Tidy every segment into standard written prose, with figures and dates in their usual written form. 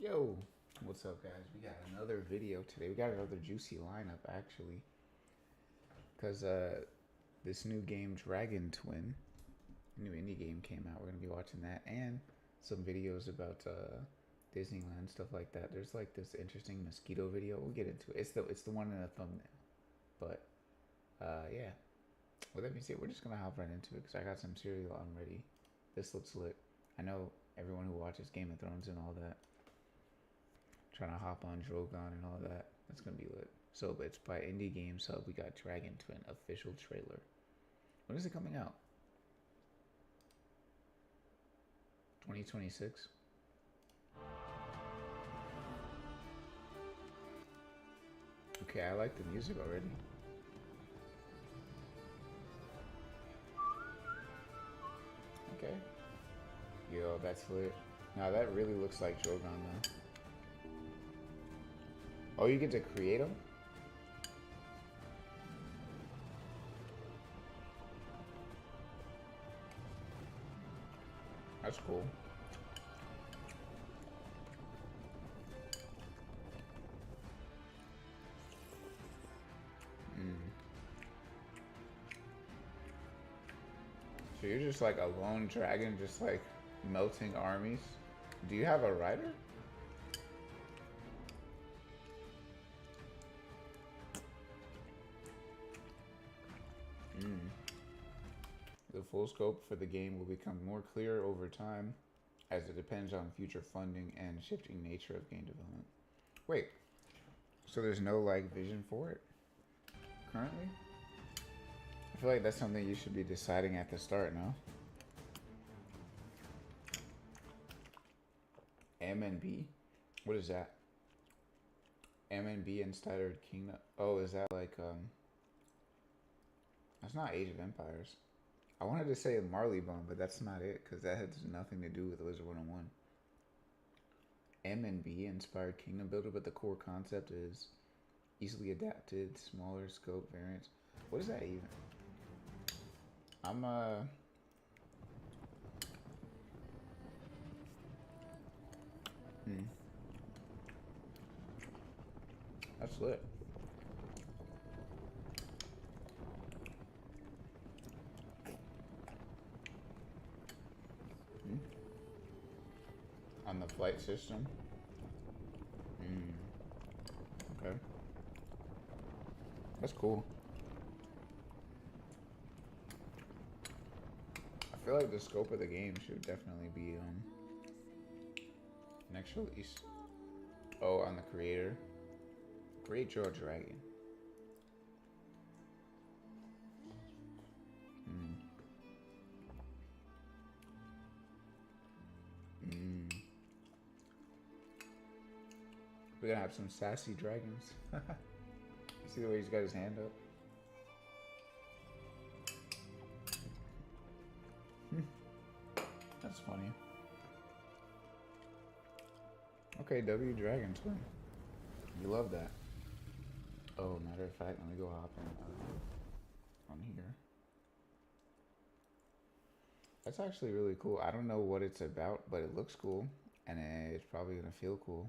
Yo, what's up, guys? We got another video today. We got another juicy lineup, actually, because this new game, Dragon Twin, new indie game came out. We're gonna be watching that and some videos about Disneyland stuff like that. There's like this interesting mosquito video. We'll get into it. It's the one in the thumbnail, but yeah. With that being said, we're just gonna hop right into it because I got some cereal on ready. This looks lit. I know everyone who watches Game of Thrones and all that trying to hop on Drogon and all that. That's gonna be lit. So it's by Indie Games Hub. We got Dragon Twin official trailer. When is it coming out? 2026. Okay, I like the music already. Okay. Yo, that's lit. Now that really looks like Drogon though. Oh, you get to create them? That's cool. So you're just like a lone dragon, just like melting armies. Do you have a rider? The full scope for the game will become more clear over time as it depends on future funding and shifting nature of game development. Wait, so there's no like vision for it currently? I feel like that's something you should be deciding at the start, no? M and B? What is that? M and B Instead Kingdom. Oh, is that like that's not Age of Empires. I wanted to say Marleybone, but that's not it because that has nothing to do with Wizard 101. M and B inspired kingdom builder, but the core concept is easily adapted, smaller scope variants. What is that even? I'm that's lit. On the flight system. Okay, that's cool. I feel like the scope of the game should definitely be next release. Oh, on the creator, Great Joe Dragon. We're gonna have some sassy dragons. You see the way he's got his hand up? That's funny. Okay, W Dragon Twin. You love that. Oh, matter of fact, let me go hop on here. That's actually really cool. I don't know what it's about, but it looks cool, and it's probably gonna feel cool.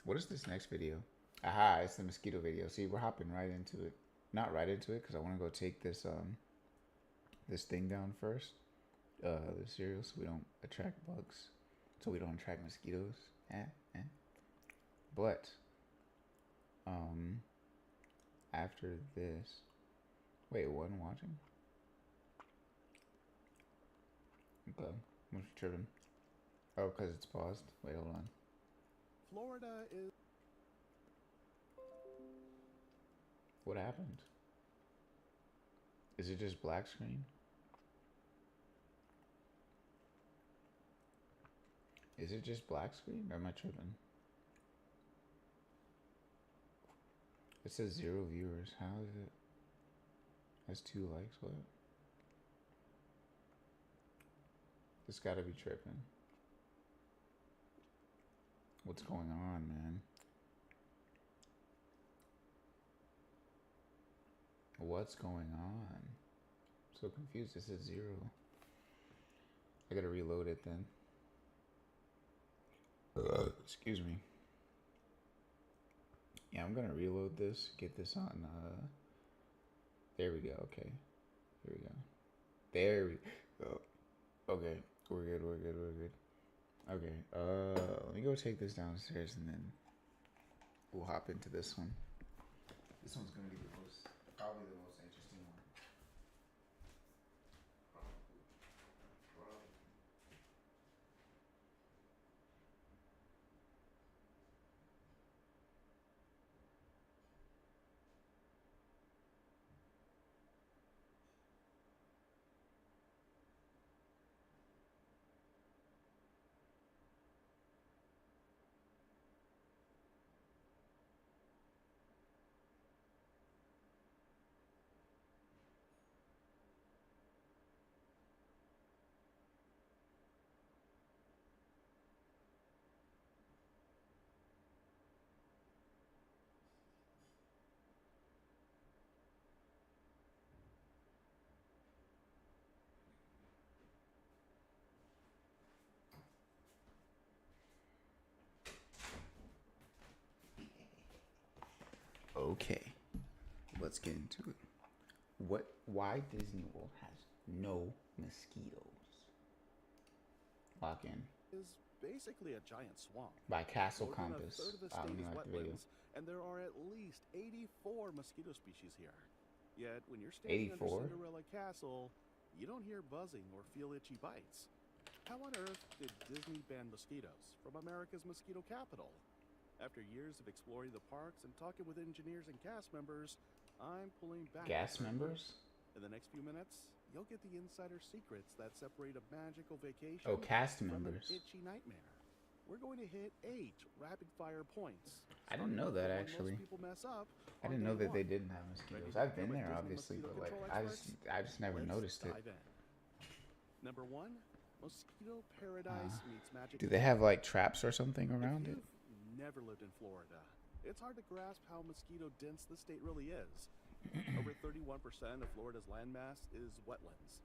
What is this next video? Aha, it's the mosquito video. See, we're hopping right into it. Not right into it, because I want to go take this thing down first. The cereal, so we don't attract bugs, so we don't attract mosquitoes. Eh. But after this, wait, wasn't watching. Okay, what's tripping? Oh, because it's paused. Wait, hold on. Florida is. What happened? Is it just black screen? Is it just black screen, or am I tripping? It says 0 viewers. How is it? Has 2 likes. What? This gotta be tripping. What's going on, man? What's going on? I'm so confused. This is 0. I gotta reload it then. Excuse me. Yeah, I'm gonna reload this. Get this on. There we go. Okay. Here we go. There we go. Okay. We're good. We're good. We're good. Okay. Let me go take this downstairs and then we'll hop into this one. This one's gonna be probably the most interesting one. Probably. Okay, let's get into it. Why Disney World has no mosquitoes? Lock in. is basically a giant swamp. By Castle More than a Compass. third of the I don't state is like the video. wetlands, and there are at least 84 mosquito species here. Yet, when you're standing 84? under Cinderella Castle, you don't hear buzzing or feel itchy bites. How on earth did Disney ban mosquitoes from America's mosquito capital? After years of exploring the parks and talking with engineers and cast members, I'm pulling back. Gas members? In the next few minutes, you'll get the insider secrets that separate a magical vacation Oh, cast from members. an itchy nightmare. We're going to hit 8 rapid-fire points. I didn't know that, starting with the one actually. most people mess up I on didn't day know that they one. didn't have mosquitoes. Ready I've been to there, Disney obviously, mosquito but like control I just never Let's noticed it. dive in. Number 1, Mosquito Paradise meets Magic. Do they have like traps or something around If it? you've never lived in Florida, it's hard to grasp how mosquito dense the state really is. Over 31% of Florida's landmass is wetlands.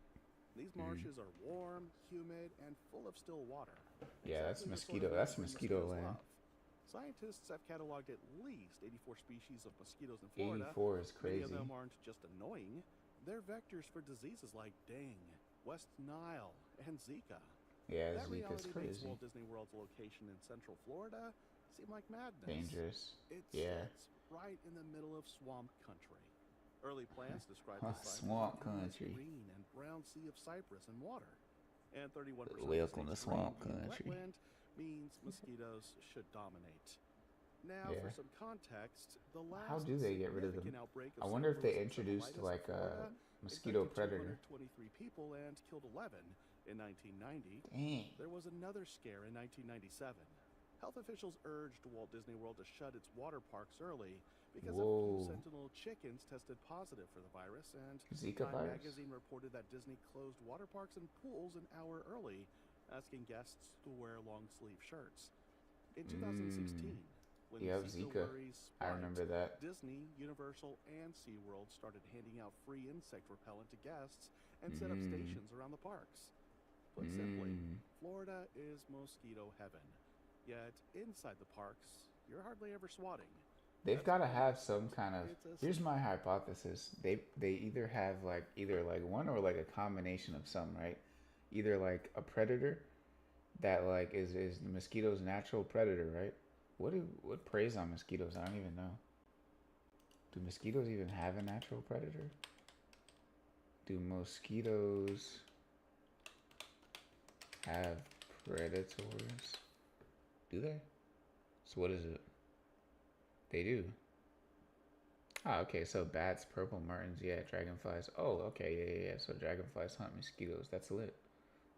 These marshes are warm, humid, and full of still water. Yeah, that's Exactly the sort mosquito. of That's place mosquito mosquitoes land. love. Scientists have cataloged at least 84 species of mosquitoes in Florida. 84 is Many crazy. of them aren't just annoying, they're vectors for diseases like dengue, West Nile, and Zika. Yeah, That Zika's reality makes crazy. Walt Disney World's location in Central Florida seem like madness. Dangerous. It Yeah. sits right in the middle of swamp country. Early plants describe Huh, the site swamp as an endless country. green and brown sea of cypress and water. And 31% Welcome of the to state's swamp green being country. wetland means mosquitoes should dominate. Now, Yeah. for some context, the last How do they get rid of them? significant outbreak of I wonder if they Salmonella introduced encephalitis like in a Florida mosquito infected predator. 223 people and killed 11 in 1990. Dang. There was another scare in 1997. Health officials urged Walt Disney World to shut its water parks early because a Whoa. few Sentinel chickens tested positive for the virus, and Zika Time virus? magazine reported that Disney closed water parks and pools an hour early, asking guests to wear long-sleeve shirts. In 2016, when Yep, Zika Zika. worries I spiked, remember that. Disney, Universal, and SeaWorld started handing out free insect repellent to guests and set up stations around the parks. Put simply, Florida is mosquito heaven. Yet, inside the parks, you're hardly ever swatting. They've That's got to because have some kind of. it's a Here's my hypothesis. They either have like one or like a combination of some, right? Either like a predator that like is the mosquito's natural predator, right? What preys on mosquitoes? I don't even know. Do mosquitoes even have a natural predator? Do mosquitoes have predators? Do they? So what is it? They do. Ah, okay, so bats, purple martins, yeah, dragonflies. Oh, okay, yeah. So dragonflies hunt mosquitoes. That's lit.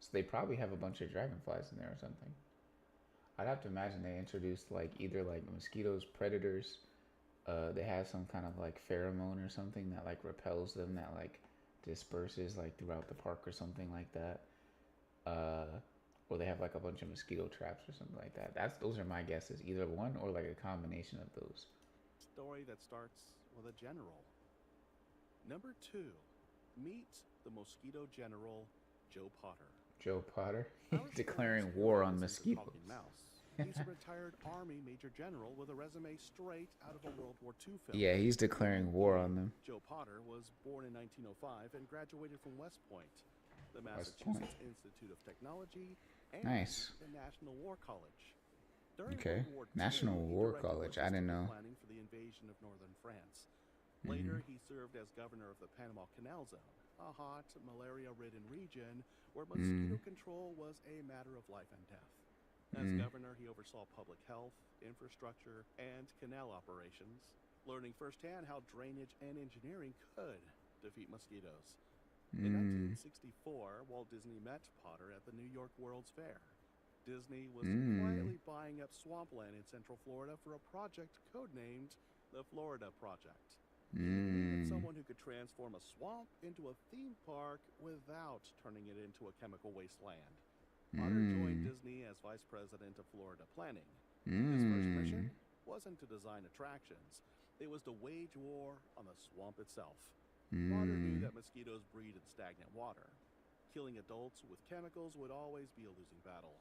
So they probably have a bunch of dragonflies in there or something. I'd have to imagine they introduced like either like mosquitoes, predators. They have some kind of like pheromone or something that like repels them, that like disperses like throughout the park or something like that. Or they have like a bunch of mosquito traps or something like that. Those are my guesses. Either one or like a combination of those. Story that starts with a general. Number 2, meet the mosquito general, Joe Potter. Joe Potter Our declaring story's war on hero isn't the mosquitoes. talking mouse. He's a retired Army Major General with a resume straight out of a World War II film. Yeah, he's declaring war on them. Joe Potter was born in 1905 and graduated from West Point, the West Point. Massachusetts Institute of Technology, and Nice. the National War College. During Okay. World War II, National he War directed College. I didn't logistical know. planning for the invasion of northern France. Later, he served as governor of the Panama Canal Zone, a hot, malaria-ridden region where mosquito control was a matter of life and death. As governor, he oversaw public health, infrastructure, and canal operations, learning firsthand how drainage and engineering could defeat mosquitoes. In 1964, Walt Disney met Potter at the New York World's Fair. Disney was quietly buying up swampland in Central Florida for a project codenamed the Florida Project. He needed someone who could transform a swamp into a theme park without turning it into a chemical wasteland. Potter joined Disney as vice president of Florida planning. His first mission wasn't to design attractions. It was to wage war on the swamp itself. Potter knew that mosquitoes breed in stagnant water. Killing adults with chemicals would always be a losing battle.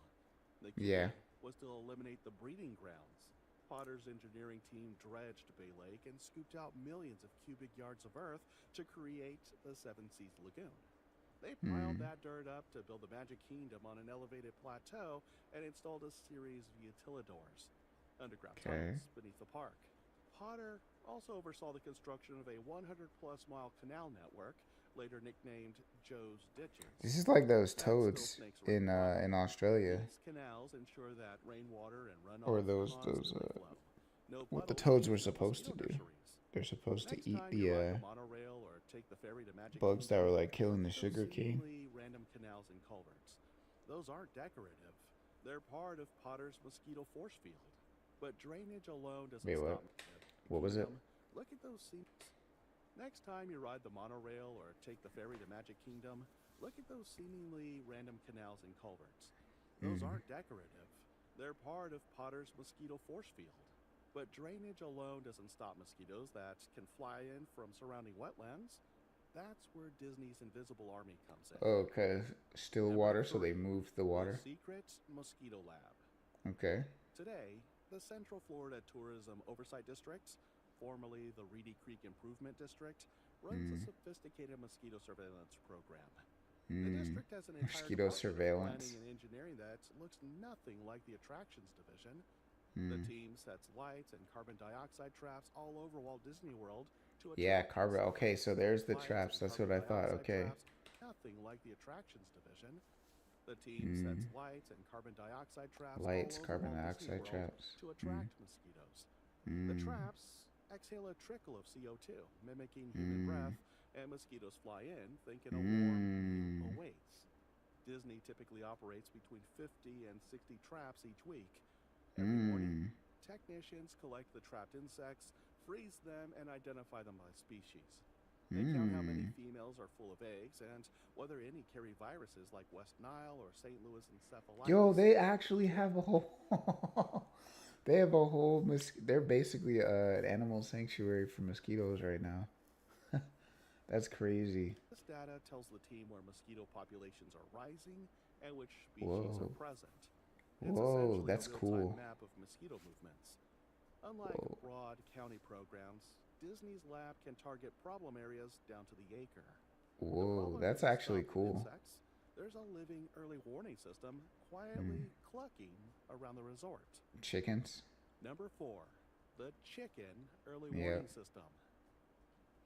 The key was to eliminate the breeding grounds. Potter's engineering team dredged Bay Lake and scooped out millions of cubic yards of earth to create the Seven Seas Lagoon. They piled that dirt up to build the Magic Kingdom on an elevated plateau and installed a series of utilidors, underground tunnels beneath the park. Potter also oversaw the construction of a 100-plus mile canal network, later nicknamed Joe's Ditches. This is like those toads in Australia. These canals ensure that rainwater and runoff Or those constantly flow. No what the puddles toads were lead to supposed to mosquito do. nurseries. They're supposed to Next eat time you ride the the monorail or take the ferry to Magic bugs that Kingdom, were like killing the those sugar cane. seemingly random canals and culverts. Those aren't decorative. They're part of Potter's mosquito force field. But drainage alone doesn't Wait, stop. what was it? Look at those seams. Next time you ride the monorail or take the ferry to Magic Kingdom, look at those seemingly random canals and culverts. Those aren't decorative. They're part of Potter's mosquito force field. But drainage alone doesn't stop mosquitoes that can fly in from surrounding wetlands. That's where Disney's Invisible Army comes in. Okay, still water, so they moved the water. The Secret Mosquito Lab. Okay. Today, the Central Florida Tourism Oversight District, formerly the Reedy Creek Improvement District, runs a sophisticated mosquito surveillance program. The district has an entire Mosquito department of surveillance. planning and engineering that looks nothing like the attractions division. The team sets lights and carbon dioxide traps all over Walt Disney World to attract carbon. Okay, so there's the lights traps. and That's what I carbon thought. dioxide Okay. traps, nothing like the attractions division. The team sets lights and carbon dioxide traps Lights, all over carbon Walt Disney dioxide World traps. to attract mosquitoes. The traps exhale a trickle of CO2, mimicking human breath, and mosquitoes fly in, thinking a warm meal awaits. Disney typically operates between 50 and 60 traps each week. Every morning, technicians collect the trapped insects, freeze them, and identify them by species. They count how many females are full of eggs and whether any carry viruses like West Nile or St. Louis encephalitis. Yo, they actually have a whole. They have a whole. They're basically an animal sanctuary for mosquitoes right now. That's crazy. This data tells the team where mosquito populations are rising and which species are present. It's Whoa, essentially that's a real-time cool. map of mosquito movements. Unlike broad county programs, Disney's lab can target problem areas down to the acre. The Whoa, problem that's isn't actually stopping cool. insects. There's a living early warning system quietly clucking around the resort. Chickens. Number 4, the chicken early warning system.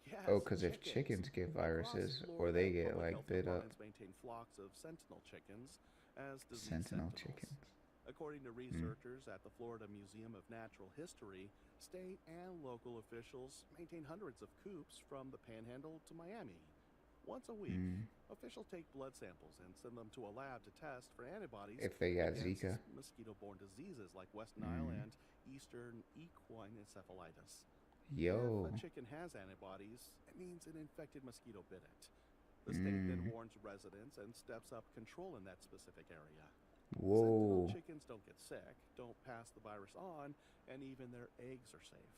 Yes, Oh, because if chickens get viruses or they get like bit up. Maintain flocks of sentinel chickens as disease Sentinel sentinels. chickens. According to researchers at the Florida Museum of Natural History, state and local officials maintain hundreds of coops from the Panhandle to Miami. Once a week, officials take blood samples and send them to a lab to test for antibodies If they got against Zika. mosquito-borne diseases like West Nile and Eastern equine encephalitis. Yo. If a chicken has antibodies, it means an infected mosquito bit it. The state then warns residents and steps up control in that specific area. Whoa. Sentinel chickens don't get sick, don't pass the virus on, and even their eggs are safe.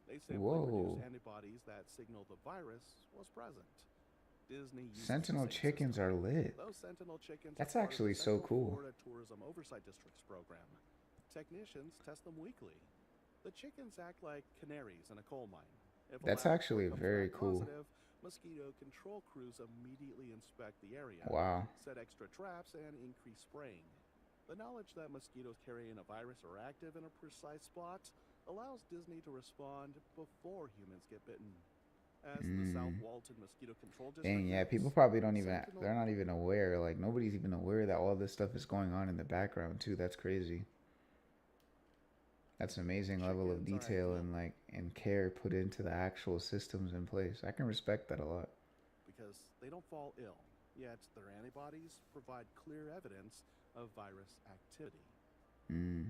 They simply produce antibodies that signal the virus was present. Disney uses Sentinel the same chickens system. are lit. Those sentinel chickens That's are part of the actually so Central cool. Florida Tourism Oversight District's program. technicians test them weekly. The chickens act like canaries in a coal mine. If a That's lab report actually comes very back cool. positive, mosquito control crews immediately inspect the area, Wow. set extra traps, and increase spraying. The knowledge that mosquitoes carrying a virus are active in a precise spot allows Disney to respond before humans get bitten. As the South Walton Mosquito Control Dang, District yeah, people notes, probably don't even, Sentinel. they're not even aware. Like, nobody's even aware that all this stuff is going on in the background, too. That's crazy. That's an amazing level of Chickens are detail ideal and, like, and care put into the actual systems in place. I can respect that a lot. because they don't fall ill, yet their antibodies provide clear evidence of virus activity.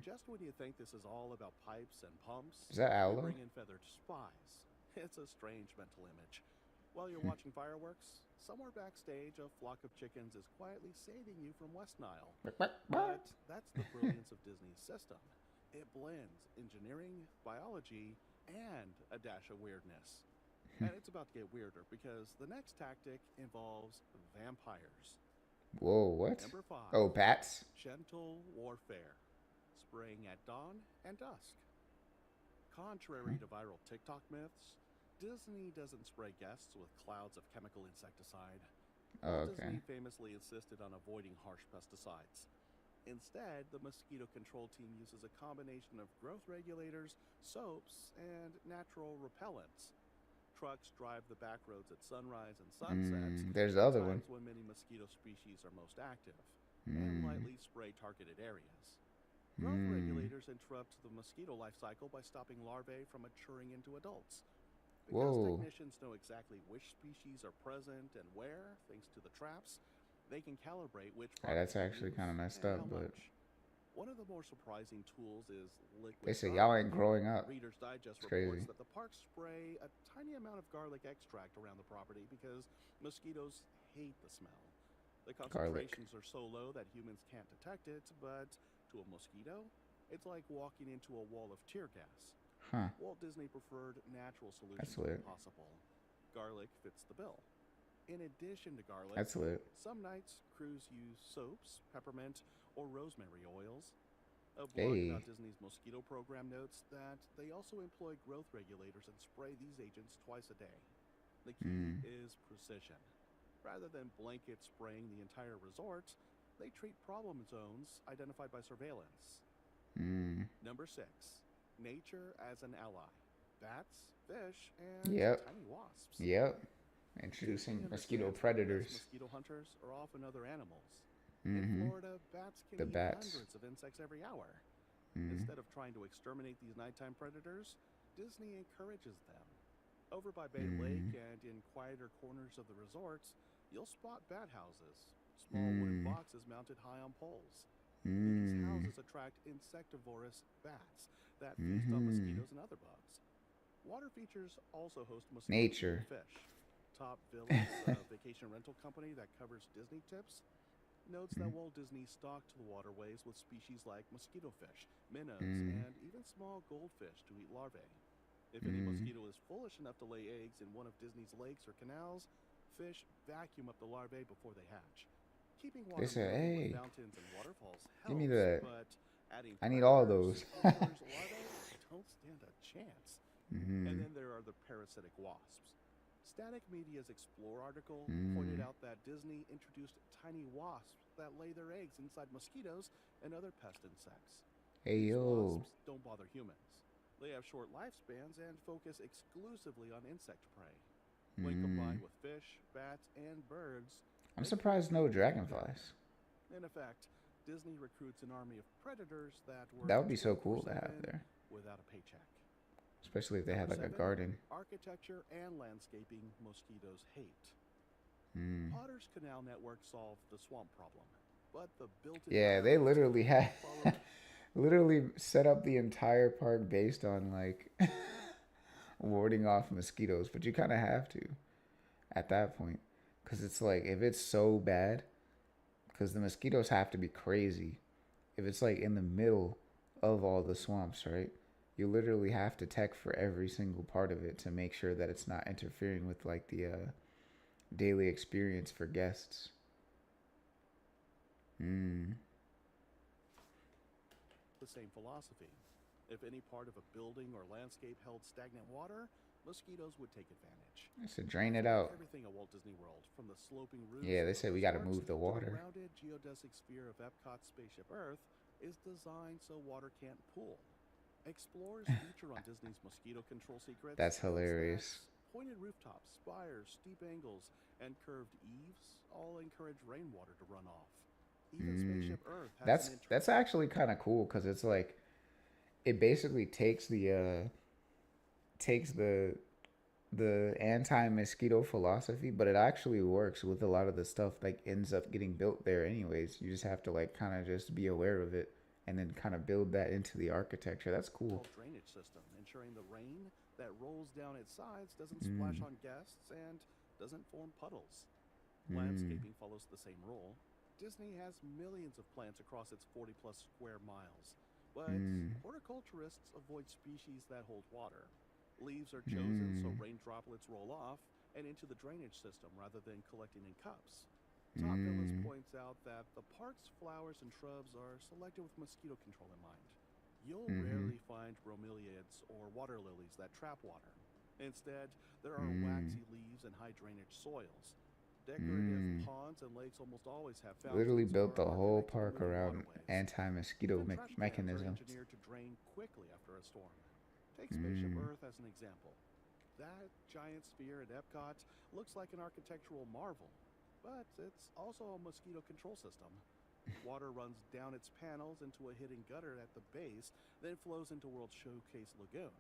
Just when you think this is all about pipes and pumps, Is that they Aloe? bring in feathered spies. It's a strange mental image. While you're watching fireworks, somewhere backstage, a flock of chickens is quietly saving you from West Nile. But that's the brilliance of Disney's system. It blends engineering, biology, and a dash of weirdness. And it's about to get weirder because the next tactic involves vampires. Whoa, what? Number 5. Oh, bats? Gentle warfare. Spraying at dawn and dusk. Contrary to viral TikTok myths, Disney doesn't spray guests with clouds of chemical insecticide. Oh, Walt okay. Disney famously insisted on avoiding harsh pesticides. Instead, the mosquito control team uses a combination of growth regulators, soaps, and natural repellents. Trucks drive the back roads at sunrise and sunset, There's the other one. times when many mosquito species are most active, and lightly spray targeted areas. Growth regulators interrupt the mosquito life cycle by stopping larvae from maturing into adults. Because Whoa. technicians know exactly which species are present and where, thanks to the traps, they can calibrate which That's products to actually use kind of messed and up, how but much. One of the more surprising tools is liquid they say garlic. y'all ain't growing up. Reader's Digest It's reports crazy. that the parks spray a tiny amount of garlic extract around the property because mosquitoes hate the smell. The concentrations are so low that humans can't detect it, but to a mosquito, it's like walking into a wall of tear gas. Huh. Walt Disney preferred natural solutions That's when lit. possible. Garlic fits the bill. In addition to garlic, That's lit. some nights crews use soaps, peppermint, or rosemary oils. A blog Hey. about Disney's mosquito program notes that they also employ growth regulators and spray these agents twice a day. The key is precision. Rather than blanket spraying the entire resort, they treat problem zones identified by surveillance. Number 6. Nature as an ally. Bats, fish, and Yep. tiny wasps. Yep. Disney Introducing mosquito understands that the best predators. mosquito hunters are often other animals. In Florida, bats can The eat bats. hundreds of insects every hour. Instead of trying to exterminate these nighttime predators, Disney encourages them. Over by Bay Lake and in quieter corners of the resorts, you'll spot bat houses, small wooden boxes mounted high on poles. These houses attract insectivorous bats that feast on mosquitoes and other bugs. Water features also host mosquito Nature. fish. Top Villas, a vacation rental company that covers Disney tips, notes that Walt Disney stocked the waterways with species like mosquito fish, minnows, and even small goldfish to eat larvae. If any mosquito is foolish enough to lay eggs in one of Disney's lakes or canals, fish vacuum up the larvae before they hatch. Keeping water said, moving "Hey, with fountains and waterfalls helps, give me that. but adding I need all predators those." ensures larvae don't stand a chance. And then there are the parasitic wasps. Static Media's Explore article pointed out that Disney introduced tiny wasps that lay their eggs inside mosquitoes and other pest insects. Hey These yo. wasps don't bother humans. They have short lifespans and focus exclusively on insect prey. When combined with fish, bats, and birds, I'm they surprised no create a dragonflies. In effect, Disney recruits an army of predators that work That would be so cool to have 24/7 there. without a paycheck. Especially if they had Number like a 7, garden. Architecture and landscaping mosquitoes hate. Potter's Canal Network solved the swamp problem, but the built-in Yeah, they barriers literally had followed literally set up the entire park based on like warding off mosquitoes, but you kind of have to at that point because it's like if it's so bad, because the mosquitoes have to be crazy. If it's like in the middle of all the swamps, right? You literally have to tech for every single part of it to make sure that it's not interfering with like the daily experience for guests. the the same philosophy. If any part of a building or landscape held stagnant water, mosquitoes would take advantage. It's to drain it That's why out. everything at Walt Disney World, from the sloping roofs Yeah, they of said we got to resorts move the to the water. rounded geodesic sphere of Epcot's Spaceship Earth, is designed so water can't pool. Explorers feature on Disney's mosquito control secrets. That's hilarious. Pointed rooftops, spires, steep angles, and curved eaves all encourage rainwater to run off. Even Spaceship Earth has That's actually kind of cool because it's like it basically takes the anti-mosquito philosophy, but it actually works with a lot of the stuff like ends up getting built there anyways. You just have to like kind of just be aware of it and then kind of build that into the architecture. That's cool. Drainage system, ensuring the rain that rolls down its sides doesn't splash on guests and doesn't form puddles. Landscaping follows the same rule. Disney has millions of plants across its 40-plus square miles, but horticulturists avoid species that hold water. Leaves are chosen so rain droplets roll off and into the drainage system rather than collecting in cups. Top Villas points out that the park's flowers and shrubs are selected with mosquito control in mind. You'll rarely find bromeliads or water lilies that trap water. Instead, there are waxy leaves and high drainage soils. Decorative ponds and lakes almost always have fountains. Literally built the or whole connected park moving around waterways. anti-mosquito Even trash cans are mechanisms. engineered to drain quickly after a storm. Take Spaceship Earth as an example. That giant sphere at Epcot looks like an architectural marvel, but it's also a mosquito control system. Water runs down its panels into a hidden gutter at the base, then flows into World Showcase Lagoon.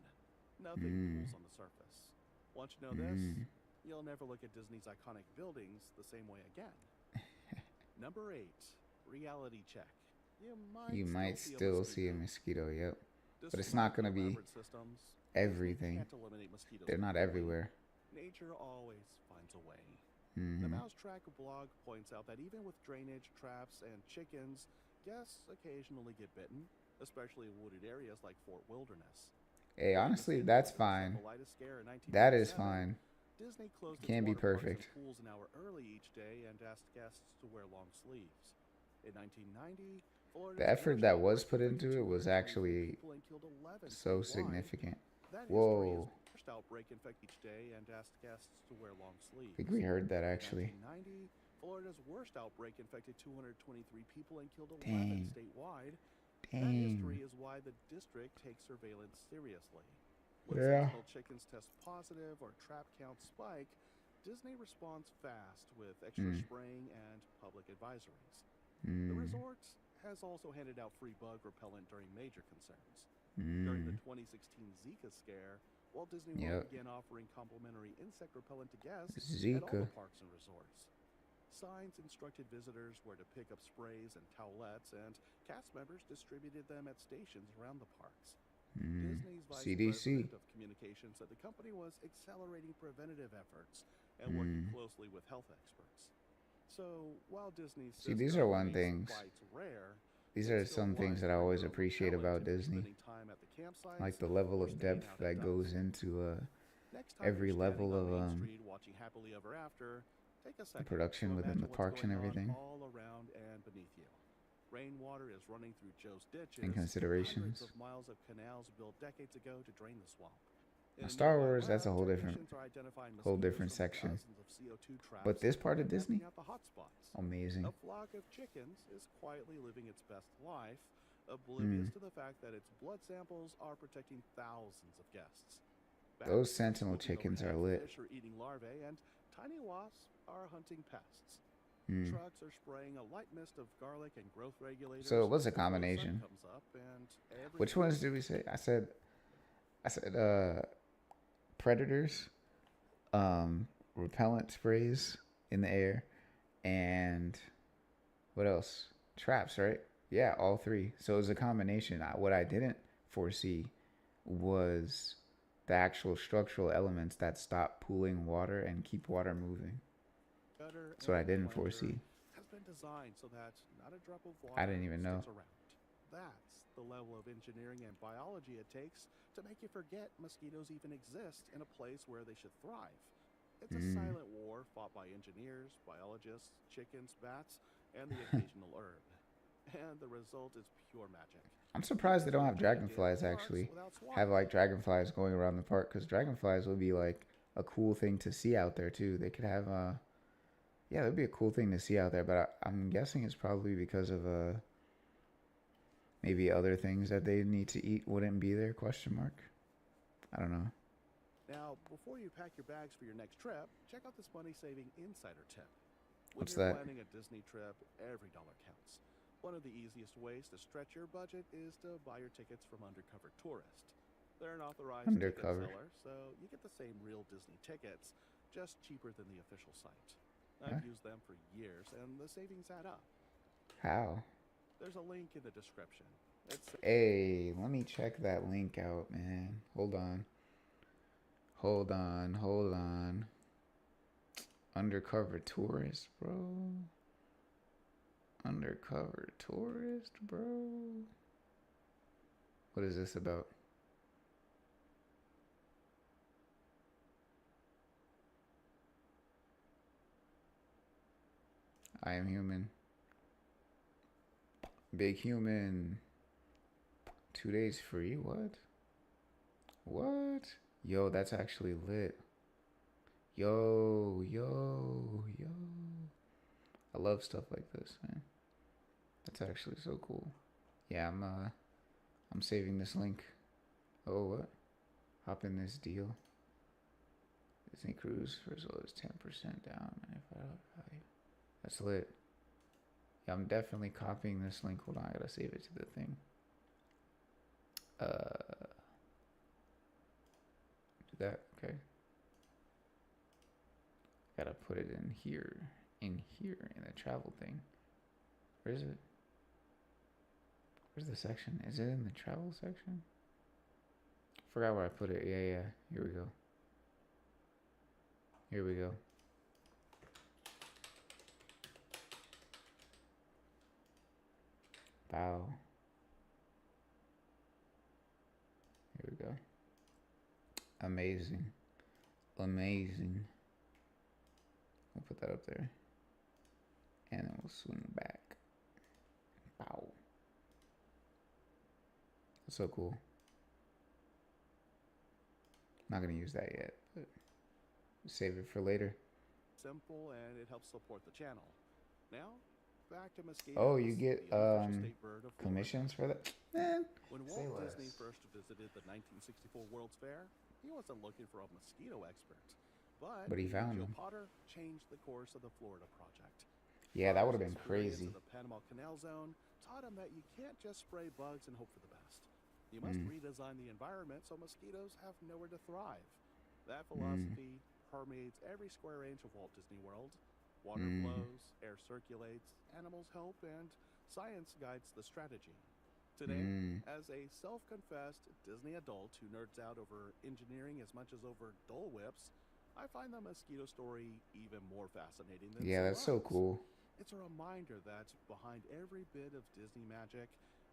Nothing pools on the surface. Once you know this, you'll never look at Disney's iconic buildings the same way again. Number 8, reality check. You might still see a mosquito, yep. But it's not going to be everything. They're not everywhere. Nature always finds a way. The Mousetrack blog points out that even with drainage, traps, and chickens, guests occasionally get bitten, especially in wooded areas like Fort Wilderness. Hey, honestly, that's fine. That is fine. Disney closed Can't be perfect. Pools an hour early each day and asked guests to wear long sleeves. In 1990, the effort that was put into it was actually so significant. Whoa. Outbreak infect each day and asked guests to wear long sleeves. I think we heard that actually. In 1990, Florida's worst outbreak infected 223 people and killed 11 statewide. That history is why the district takes surveillance seriously. When seasonal chickens test positive or trap counts spike, Disney responds fast with extra spraying and public advisories. The resort has also handed out free bug repellent during major concerns. During the 2016 Zika scare, Walt Disney World began offering complimentary insect repellent to guests at all the parks and resorts. Signs instructed visitors where to pick up sprays and towelettes, and cast members distributed them at stations around the parks. Disney's vice president of communications said the company was accelerating preventative efforts and working closely with health experts. So while Disney's these are one things. Rare, these are some things that I always appreciate about Disney, like the level of depth that goes into every level of the production within the parks and everything. All around and beneath you. Rainwater is running through Joe's ditches. And considerations. Hundreds of miles of canals built decades ago to drain the swamp. Now, Star Wars, that's a whole different section. But this part of Disney, amazing. A flock of chickens is quietly living its best life, oblivious to the fact that its blood samples are protecting thousands of guests. Those sentinel chickens are lit. Fish are eating larvae, and tiny wasps are hunting pests. Trucks are spraying a light mist of garlic and growth regulators. So it was a combination. Which ones did we say? I said predators, repellent sprays in the air, and what else? Traps, right? Yeah, all three. So it was a combination. What I didn't foresee was the actual structural elements that stop pooling water and keep water moving. That's what I didn't foresee. Has been designed so that not a drop of water I didn't even know. That's the level of engineering and biology it takes to make you forget mosquitoes even exist in a place where they should thrive. It's a silent war fought by engineers, biologists, chickens, bats, and the occasional herb. and the result is pure magic. I'm surprised they don't have dragonflies actually. Have like dragonflies going around the park, because dragonflies would be like a cool thing to see out there too. They could have yeah, that'd be a cool thing to see out there, but I'm guessing it's probably because of maybe other things that they need to eat wouldn't be there, question mark. I don't know. Now, before you pack your bags for your next trip, check out this money-saving insider tip. When What's you're that? planning a Disney trip, every dollar counts. One of the easiest ways to stretch your budget is to buy your tickets from Undercover Tourist. They're an authorized ticket Undercover. seller, so you get the same real Disney tickets, just cheaper than the official site. Huh? I've used them for years, and the savings add up. How? There's a link in the description. Hey, let me check that link out, man. Hold on. Hold on. Undercover Tourist, bro. Undercover Tourist, bro. What is this about? I am human. Big human. 2 days free? What? What? Yo, that's actually lit. Yo. I love stuff like this, man. That's actually so cool. Yeah, I'm saving this link. Oh, what? Hop in this deal. Disney Cruise for as low as 10% down, $95 value. That's lit. Yeah, I'm definitely copying this link. Hold on, I gotta save it to the thing. Do that, okay. Gotta put it in here, in the travel thing. Where is it? Where's the section? Is it in the travel section? Forgot where I put it. Yeah. Here we go. Bow. Here we go. Amazing. We'll put that up there. And then we'll swing back. Bow. That's so cool. Not gonna use that yet, but save it for later. Simple, and it helps support the channel. Now, back to mosquitoes. Oh, you get the unofficial state bird of commissions Florida. for that? Man, When say Walt less. Disney first visited the 1964 World's Fair, he wasn't looking for a mosquito expert. But he found Joe them. Potter changed the course of the Florida project. Yeah, that would have been Potter's experience crazy. in the Panama Canal Zone taught him that you can't just spray bugs and hope for the best. You must redesign the environment so mosquitoes have nowhere to thrive. That philosophy permeates every square inch of Walt Disney World. Water flows, air circulates, animals help, and science guides the strategy. Today, as a self-confessed Disney adult who nerds out over engineering as much as over Dole Whips, I find the mosquito story even more fascinating than Yeah, that's so cool. It's a reminder that behind every bit of Disney magic,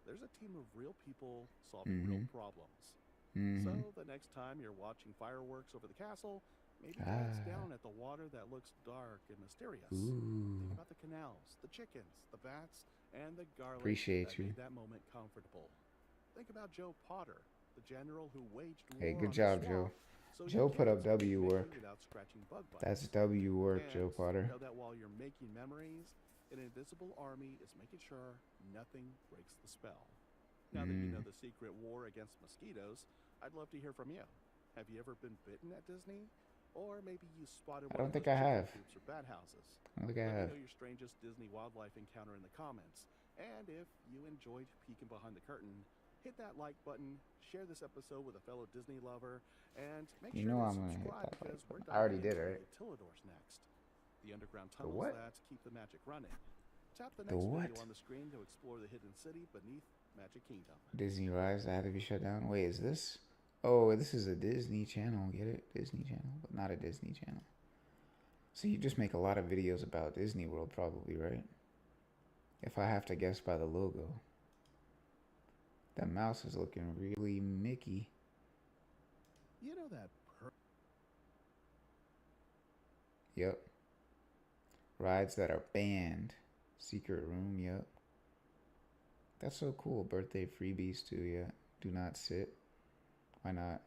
there's a team of real people solving real problems. So the next time you're watching fireworks over the castle, maybe glance down at the water that looks dark and mysterious. Think about the canals, the chickens, the bats, and the garlic Appreciate that you. made that moment comfortable. Think about Joe Potter, the general who waged war Hey, good on job, the Joe. swamp, so Joe you put can up W make work. hay without scratching bug bites. That's W work, And Joe Potter. know that while you're making memories, an invisible army is making sure nothing breaks the spell. Now that you know the secret war against mosquitoes, I'd love to hear from you. Have you ever been bitten at Disney? Or maybe you spotted I one don't of think those I chicken have. coops or bat houses. I don't think I Let have. me know your strangest Disney wildlife encounter in the comments. And if you enjoyed peeking behind the curtain, hit that like button, share this episode with a fellow Disney lover, and make You sure know to I'm gonna hit subscribe that like because we're button. I already diving did, into right? the Utilidors next. The underground The tunnels what? that keep the magic running. Tap the The next what? video on the screen to explore the hidden city beneath Magic Kingdom. Disney Rise that had to be shut down. Wait, is this? Oh, this is a Disney channel. Get it? Disney channel, but not a Disney channel. So you just make a lot of videos about Disney World, probably, right? If I have to guess by the logo. That mouse is looking really Mickey. You know that Yep. Rides that are banned. Secret room, yep. That's so cool. Birthday freebies too, yeah. Do not sit. Why not?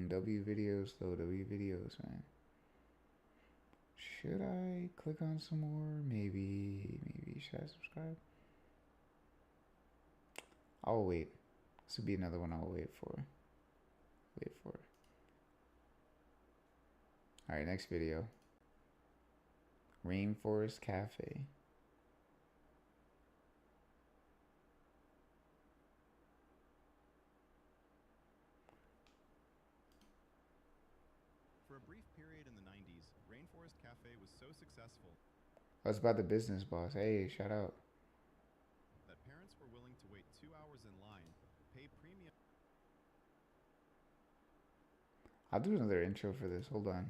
W videos though, W videos, man. Should I click on some more? Maybe. Should I subscribe? I'll wait. This would be another one I'll wait for. Alright, next video. Rainforest Cafe. For a brief period in the 90s, Rainforest Cafe was so successful Oh, it's about the business boss. Hey, shout out. that parents were willing to wait 2 hours in line, pay premium I'll do another intro for this. Hold on.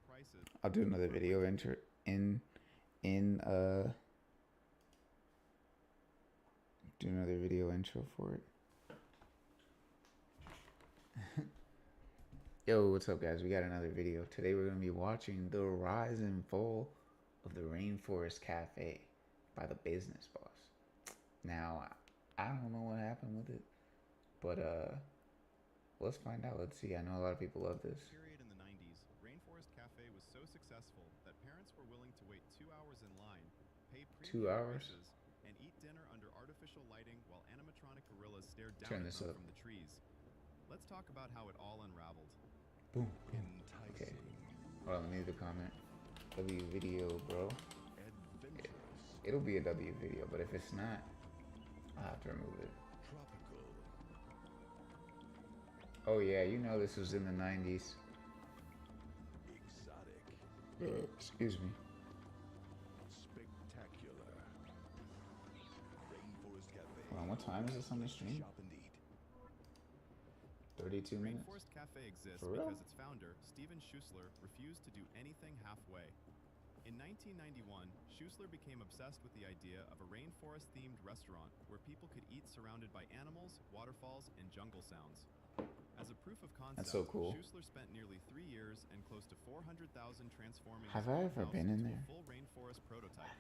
prices. I'll do another video intro do another video intro for it. Yo, what's up guys? We got another video. Today we're gonna be watching the rise and fall of the Rainforest Cafe by the business boss. Now, I don't know what happened with it, but let's find out. Let's see. I know a lot of people love this. Period in the 90s, Rainforest Cafe was so successful that parents were willing to wait 2 hours in line, pay 2 premium hours? prices, and eat dinner under artificial lighting while animatronic gorillas stared Turn down at this them up. from the trees. Let's talk about how it all unraveled. Boom. Okay. Hold on, let me leave a comment. W video, bro. It'll be a W video, but if it's not, I'll have to remove it. Oh yeah, you know this was in the 90s. Excuse me. Spectacular. Rainforest Cafe. Hold on, what time is this on the stream? Shop and eat. 32 minutes. Rainforest Cafe exists For real? because its founder, Steven Schussler, refused to do anything halfway. In 1991, Schussler became obsessed with the idea of a rainforest-themed restaurant where people could eat surrounded by animals, waterfalls, and jungle sounds. As a proof of concept, That's so cool. Schussler spent nearly 3 years and close to 400,000 transforming Have his I own ever house been in into there? a full rainforest prototype.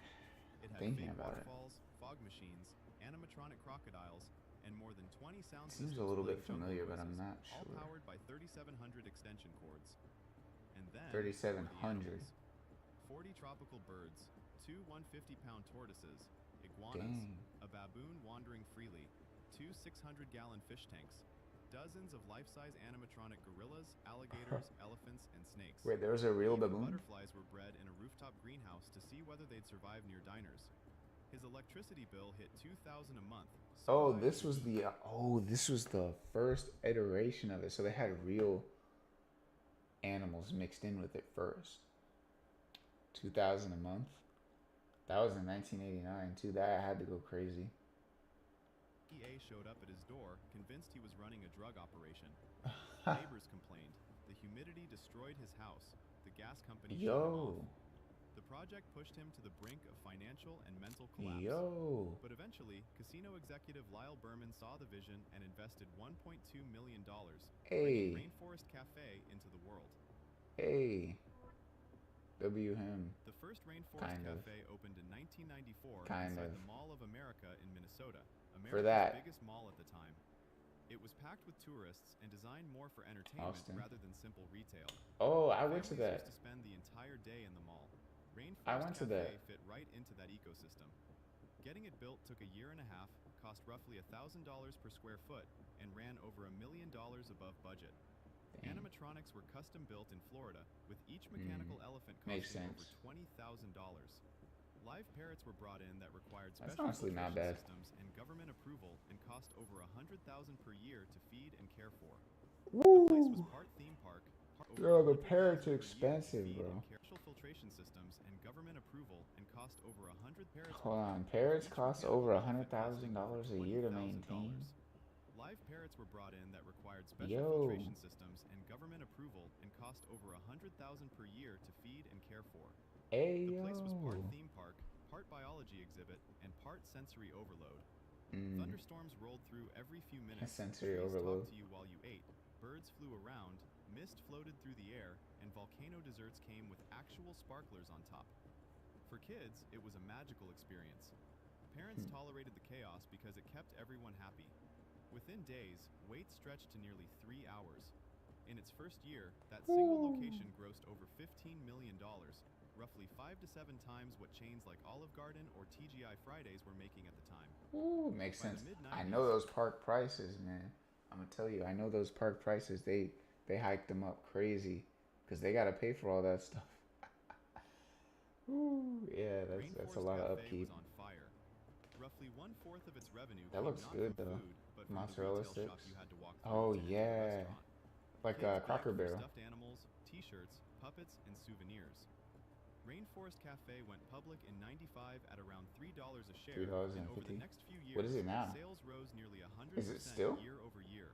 It had Thinking fake about it. waterfalls, fog machines, animatronic crocodiles, and more than 20 sound Seems systems a little bit playing jungle familiar, but I'm noises, not all sure. powered by 3,700 extension cords. And then there were the 3,700. animals. 40 tropical birds, 2 150-pound tortoises, iguanas, Dang. a baboon wandering freely, 2 600-gallon fish tanks, dozens of life-size animatronic gorillas, alligators, elephants, and snakes. Wait, there was a real Even baboon? butterflies were bred in a rooftop greenhouse to see whether they'd survive near diners. His electricity bill hit $2,000 a month. so Oh, high this that was he- this was the first iteration of it. So they had real animals mixed in with it first. 2,000 a month. That was in 1989 too. That had to go crazy. EA showed up at his door, convinced he was running a drug operation. Neighbors complained. The humidity destroyed his house. The gas company shut him Yo, off. The project pushed him to the brink of financial and mental collapse. yo. But eventually, casino executive Lyle Berman saw the vision and invested $1.2 million, Hey, bringing Rainforest Cafe into the world. hey. W him. The first Rainforest Kind of. Cafe opened in 1994 Kind inside of. the Mall of America in Minnesota, For America's that. biggest mall at the time. It was packed with tourists and designed more for entertainment Austin. rather than simple retail. Oh, I went to Families that. used to spend the entire day in the mall. Rainforest I went to Cafe that. fit right into that ecosystem. Getting it built took a year and a half, cost roughly $1,000 per square foot, and ran over $1 million above budget. Dang. Animatronics were custom built in Florida, with each mechanical elephant Makes costing sense. over $20,000. Live parrots were brought in that required That's special honestly not filtration bad. systems and government approval and cost over $100,000 per year to feed and care for. The place was Woo! part theme park. Yo, the parrots are expensive, bro. Special filtration systems and government approval and cost over 100 parrots. Hold on, parrots cost over $100,000 a year to maintain. Live parrots were brought in that required special Yo. filtration systems and government approval and cost over $100,000 per year to feed and care for. Hey The place was part yo. theme park, part biology exhibit, and part sensory overload. Mm. Thunderstorms rolled through every few minutes. Sensory trees overload. talked to you while you ate. Birds flew around. Mist floated through the air, and volcano desserts came with actual sparklers on top. For kids, it was a magical experience. Parents tolerated the chaos because it kept everyone happy. Within days, waits stretched to nearly 3 hours. In its first year, that single location grossed over $15 million, roughly 5 to 7 times what chains like Olive Garden or TGI Fridays were making at the time. Ooh, makes By the sense. I mid-90s know those park prices, man. I'm gonna tell you, I know those park prices. They hiked them up crazy because they gotta pay for all that stuff. Ooh, yeah, that's a Rainforest lot of Cafe upkeep. was on fire. Roughly 1/4 of its revenue That came looks not good from though. food, but from the Mozzarella retail shop sticks. you had to walk through Oh to enter the yeah, restaurant. like Kids Cracker begged for Barrel. stuffed animals, t-shirts, puppets, and souvenirs. Rainforest Cafe went public in '95 at around $3 a share, and over the $3.50. next few What years, is it now? sales rose nearly Is it 100% still? year over year.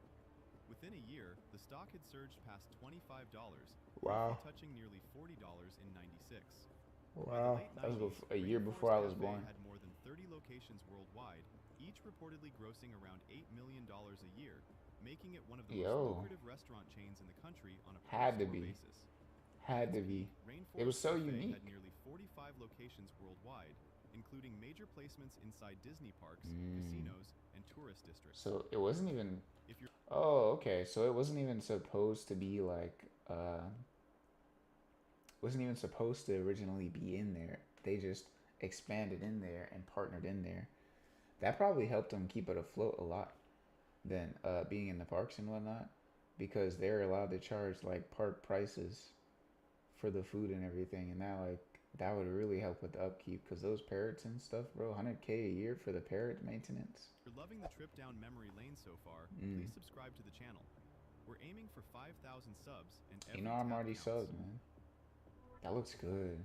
Within a year, the stock had surged past $25, Wow. briefly touching nearly $40 in '96. By the Wow, late that was 90s, a year Rainforest before I was Cafe born. had more than 30 locations worldwide, each reportedly grossing around $8 million a year, making it one of the most Yo, lucrative restaurant chains in the country on a had to per-store be, basis. had At to its be. peak, It was Rainforest so Cafe unique. had nearly 45 locations worldwide, including major placements inside Disney parks, casinos, and tourist districts. So it wasn't even. If you're Oh, okay. So it wasn't even supposed to be like. Wasn't even supposed to originally be in there. They just expanded in there and partnered in there. That probably helped them keep it afloat a lot than being in the parks and whatnot, because they're allowed to charge like park prices for the food and everything, and now like that would really help with the upkeep because those parrots and stuff, bro. 100K a year for the parrot maintenance. loving the trip down memory lane so far, please subscribe to the channel. We're aiming for 5,000 subs, and You every know I'm tap already counts. subbed, man. That looks good.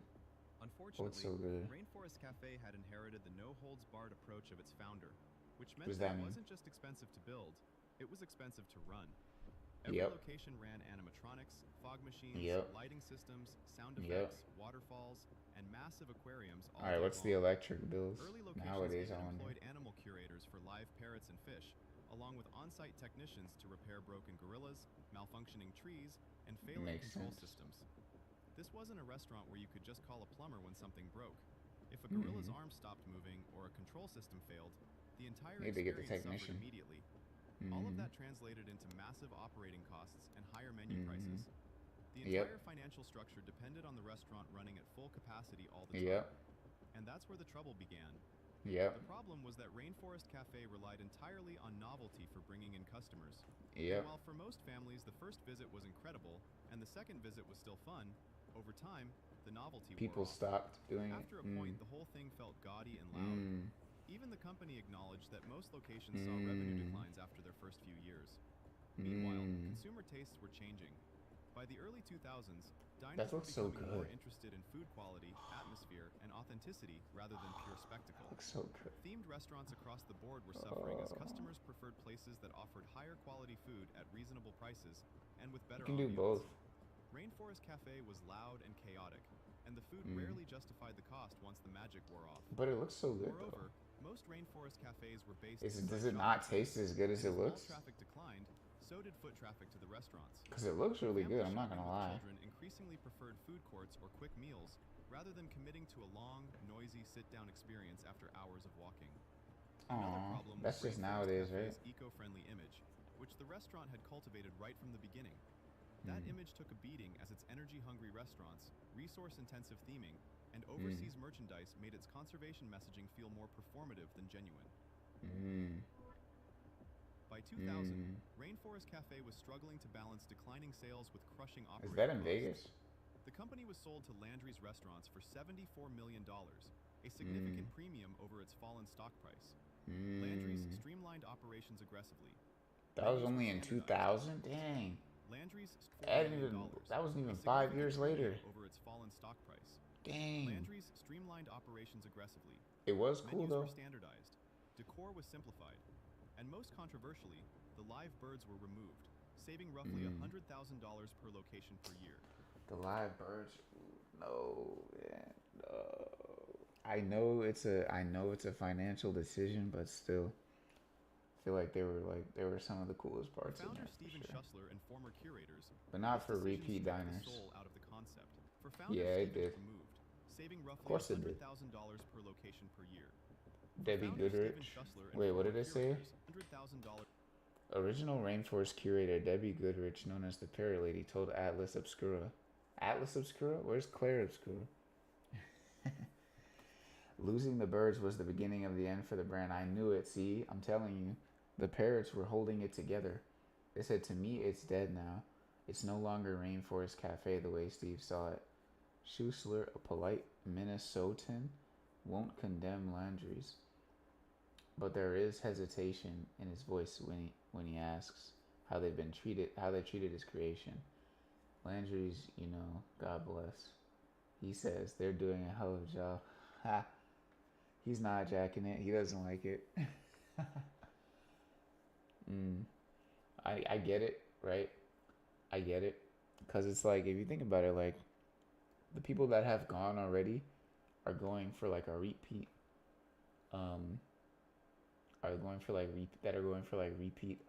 Oh, it's Unfortunately, so good. Rainforest Cafe had inherited the no-holds-barred approach of its founder, which What meant does that that it mean? wasn't just expensive to build, it was expensive to run. Every Yep. location ran animatronics, fog machines, Yep. lighting systems, sound Yep. effects, waterfalls, and massive aquariums all All right, day what's the long. electric bills Early locations nowadays? I even wonder. employed animal curators for live parrots and fish, along with on-site technicians to repair broken gorillas, malfunctioning trees, and failing Makes control sense. systems. This wasn't a restaurant where you could just call a plumber when something broke. If a gorilla's arm stopped moving or a control system failed, the entire Maybe get the experience suffered technician. immediately. All of that translated into massive operating costs and higher menu prices. The Yep. entire financial structure depended on the restaurant running at full capacity all the time. Yep. And that's where the trouble began. Yep. The problem was that Rainforest Cafe relied entirely on novelty for bringing in customers. Yep. And while for most families the first visit was incredible and the second visit was still fun, over time, the novelty People wore off. stopped doing it. After a point, the whole thing felt gaudy and loud. Even the company acknowledged that most locations saw revenue declines after their first few years. Meanwhile, consumer tastes were changing. By the early 2000s, diners That were looks so becoming more good. interested in food quality, atmosphere, and authenticity rather than pure spectacle. Looks so good. Themed restaurants across the board were suffering as customers preferred places that offered higher quality food at reasonable prices and with better You can do ambiance. both. Rainforest Cafe was loud and chaotic, and the food rarely justified the cost once the magic wore off. But it looks so good Moreover, most Rainforest Cafes were based though. inside Does it shopping not centers, taste as good as and it mall looks? traffic declined, so did foot traffic to the restaurants. Because it looks really good. Families I'm not shopping gonna with lie. Children increasingly preferred food courts or quick meals rather than committing to a long, noisy sit-down experience after hours of walking. Another Aw, problem that's was just Rainforest nowadays, right? Cafe's eco-friendly image, which the restaurant had cultivated right from the beginning. That image took a beating as its energy-hungry restaurants, resource-intensive theming, and overseas merchandise made its conservation messaging feel more performative than genuine. By 2000, Rainforest Cafe was struggling to balance declining sales with crushing operating Is that in costs. Vegas? The company was sold to Landry's Restaurants for $74 million, a significant premium over its fallen stock price. Landry's streamlined operations aggressively. That was Menus only were in standardized. 2000. Dang. Landry's That $4 million, wasn't even a 5 significant years premium later. over its fallen stock price. Dang. Landry's streamlined operations aggressively. It was cool Menus though. were standardized, decor was simplified, and most controversially, the live birds were removed, saving roughly $100,000 per location per year. The live birds. No, man. No. I know it's a financial decision, but still. feel like they were some of the coolest parts in Founder there Steven for sure. Schussler and former curators, But not this for decision repeat stripped the diners. soul out of the concept. For founder Yeah, it Steven, did. removed, saving Of roughly course it did. $100,000 per location per year. Debbie Founder Steven Goodrich. Schussler and Wait, what former did it say? curators, $100,000. Original Rainforest curator Debbie Goodrich, known as the Parrot Lady, told Atlas Obscura. Atlas Obscura? Where's Claire Obscura? Losing the birds was the beginning of the end for the brand. I knew it. See, I'm telling you. The parrots were holding it together. They said, to me, it's dead now. It's no longer Rainforest Cafe the way Steve saw it. Schussler, a polite Minnesotan, won't condemn Landry's. But there is hesitation in his voice when he asks how they treated his creation. Landry's, God bless. He says they're doing a hell of a job. Ha. He's not jacking it. He doesn't like it. I get it, right? I get it. Because it's like, if you think about it, like, the people that have gone already are going for like a repeat, repeat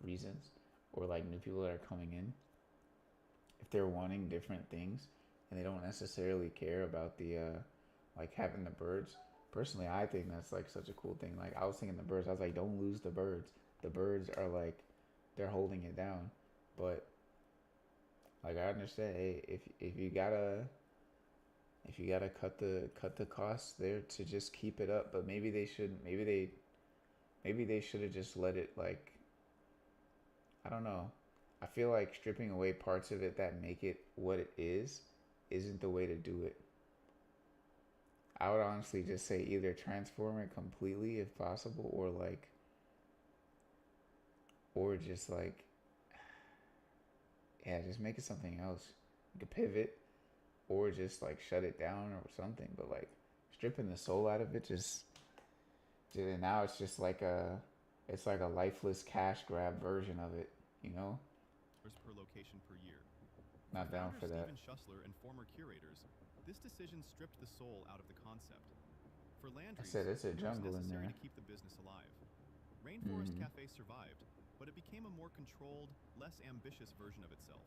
reasons, or like new people that are coming in. If they're wanting different things and they don't necessarily care about the like having the birds. Personally, I think that's like such a cool thing. Like, I was thinking the birds, I was like, don't lose the birds. The birds are like, they're holding it down. But like, I understand, hey, if you gotta cut the costs there to just keep it up, but maybe they should have just let it, like, I don't know. I feel like stripping away parts of it that make it what it isn't the way to do it. I would honestly just say either transform it completely if possible, or just like, yeah, just make it something else. You could pivot, or just like shut it down or something. But like stripping the soul out of it, just now it's just like it's like a lifeless cash grab version of it, Per location per year. Not down for that. Steven Schussler and former curators, this decision stripped the soul out of the concept. For Landry's, I said it's a it was jungle in necessary there. to keep the business alive. Rainforest Cafe survived, but it became a more controlled, less ambitious version of itself.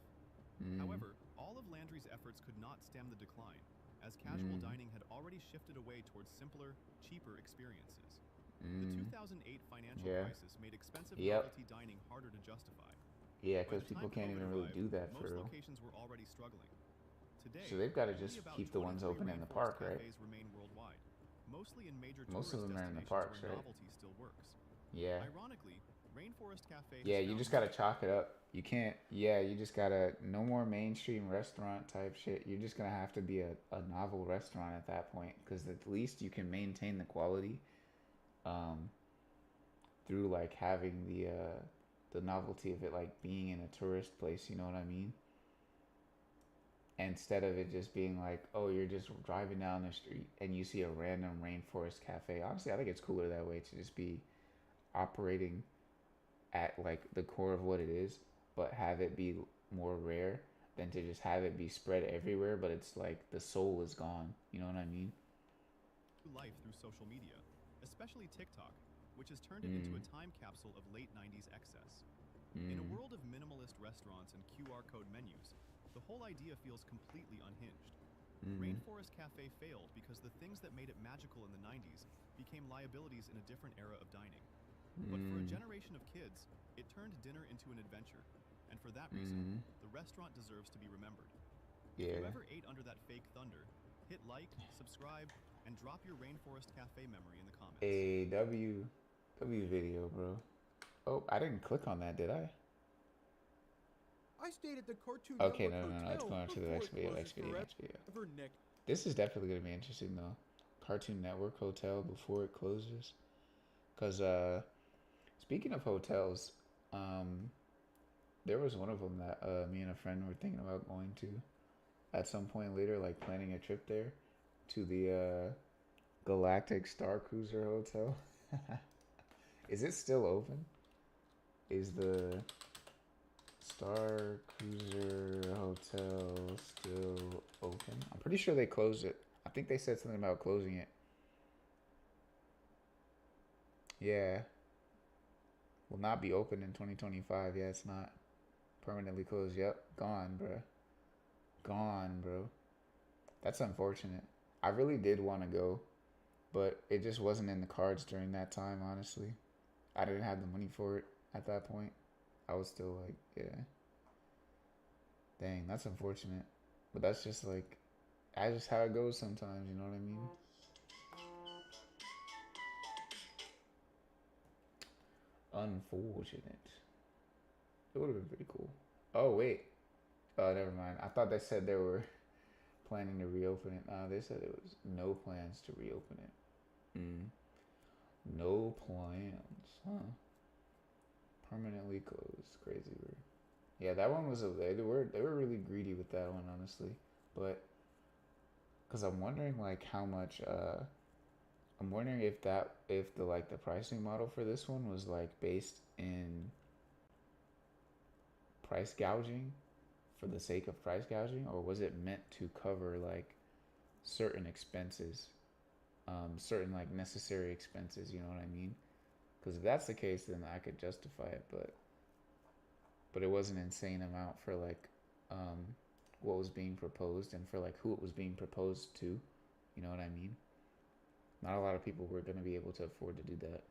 However, all of Landry's efforts could not stem the decline, as casual dining had already shifted away towards simpler, cheaper experiences. The 2008 financial crisis made expensive novelty dining harder to justify. Yeah, because people can't even really do that for real. Most locations were already struggling. Today, so they've got to just keep the ones open in the park, right? Remain worldwide, mostly in major Most of them are in the parks, parks, right? Novelty still works. Yeah. Ironically, Rainforest Cafe. Yeah, you just gotta chalk it up. You can't. Yeah, you just gotta. No more mainstream restaurant type shit. You're just gonna have to be a novel restaurant at that point, because at least you can maintain the quality, through like having the novelty of it, like being in a tourist place. You know what I mean? Instead of it just being like, oh, you're just driving down the street and you see a random Rainforest Cafe. Honestly, I think it's cooler that way, to just be operating at like the core of what it is, but have it be more rare than to just have it be spread everywhere, but it's like the soul is gone. You know what I mean? Life through social media, especially TikTok, which has turned it into a time capsule of late 90s excess. In a world of minimalist restaurants and QR code menus, the whole idea feels completely unhinged. Rainforest Cafe failed because the things that made it magical in the 90s became liabilities in a different era of dining. But for a generation of kids, it turned dinner into an adventure. And for that reason, the restaurant deserves to be remembered. Yeah. If you ever ate under that fake thunder, hit like, subscribe, and drop your Rainforest Cafe memory in the comments. A W video, bro. Oh, I didn't click on that, did I? I stayed at the Cartoon Okay, Network no. It's Hotel going to the next before it video. closes forever, Nick. This is definitely going to be interesting, though. Cartoon Network Hotel before it closes. Because, speaking of hotels, there was one of them that me and a friend were thinking about going to at some point later, like planning a trip there to the Galactic Star Cruiser Hotel. Is it still open? Is the Star Cruiser Hotel still open? I'm pretty sure they closed it. I think they said something about closing it. Yeah. Will not be open in 2025. Yeah, it's not permanently closed. Yep, gone, bro. Gone, bro. That's unfortunate. I really did want to go, but it just wasn't in the cards during that time, honestly. I didn't have the money for it at that point. I was still like, yeah. Dang, that's unfortunate. But that's just like, that's just how it goes sometimes, you know what I mean? Unfortunate. It would have been pretty cool. Oh, wait. Oh, never mind. I thought they said they were planning to reopen it. They said it was no plans to reopen it. No plans, huh? Permanently closed. Crazy word. Yeah, that one was they were really greedy with that one, honestly. But because I'm wondering like how much I'm wondering if the like the pricing model for this one was like based in price gouging for the sake of price gouging, or was it meant to cover like certain expenses, certain like necessary expenses, you know what I mean? Because if that's the case, then I could justify it, but it was an insane amount for like what was being proposed and for like who it was being proposed to, you know what I mean? Not a lot of people were going to be able to afford to do that.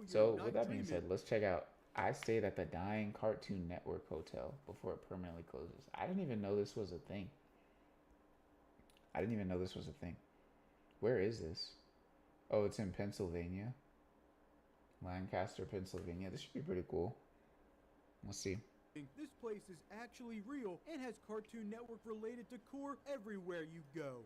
So with that being said, let's check out. I stayed at the Dying Cartoon Network Hotel before it permanently closes. I didn't even know this was a thing. Where is this? Oh, it's in Pennsylvania. Lancaster, Pennsylvania. This should be pretty cool. Let's see. This place is actually real and has Cartoon Network related decor everywhere you go.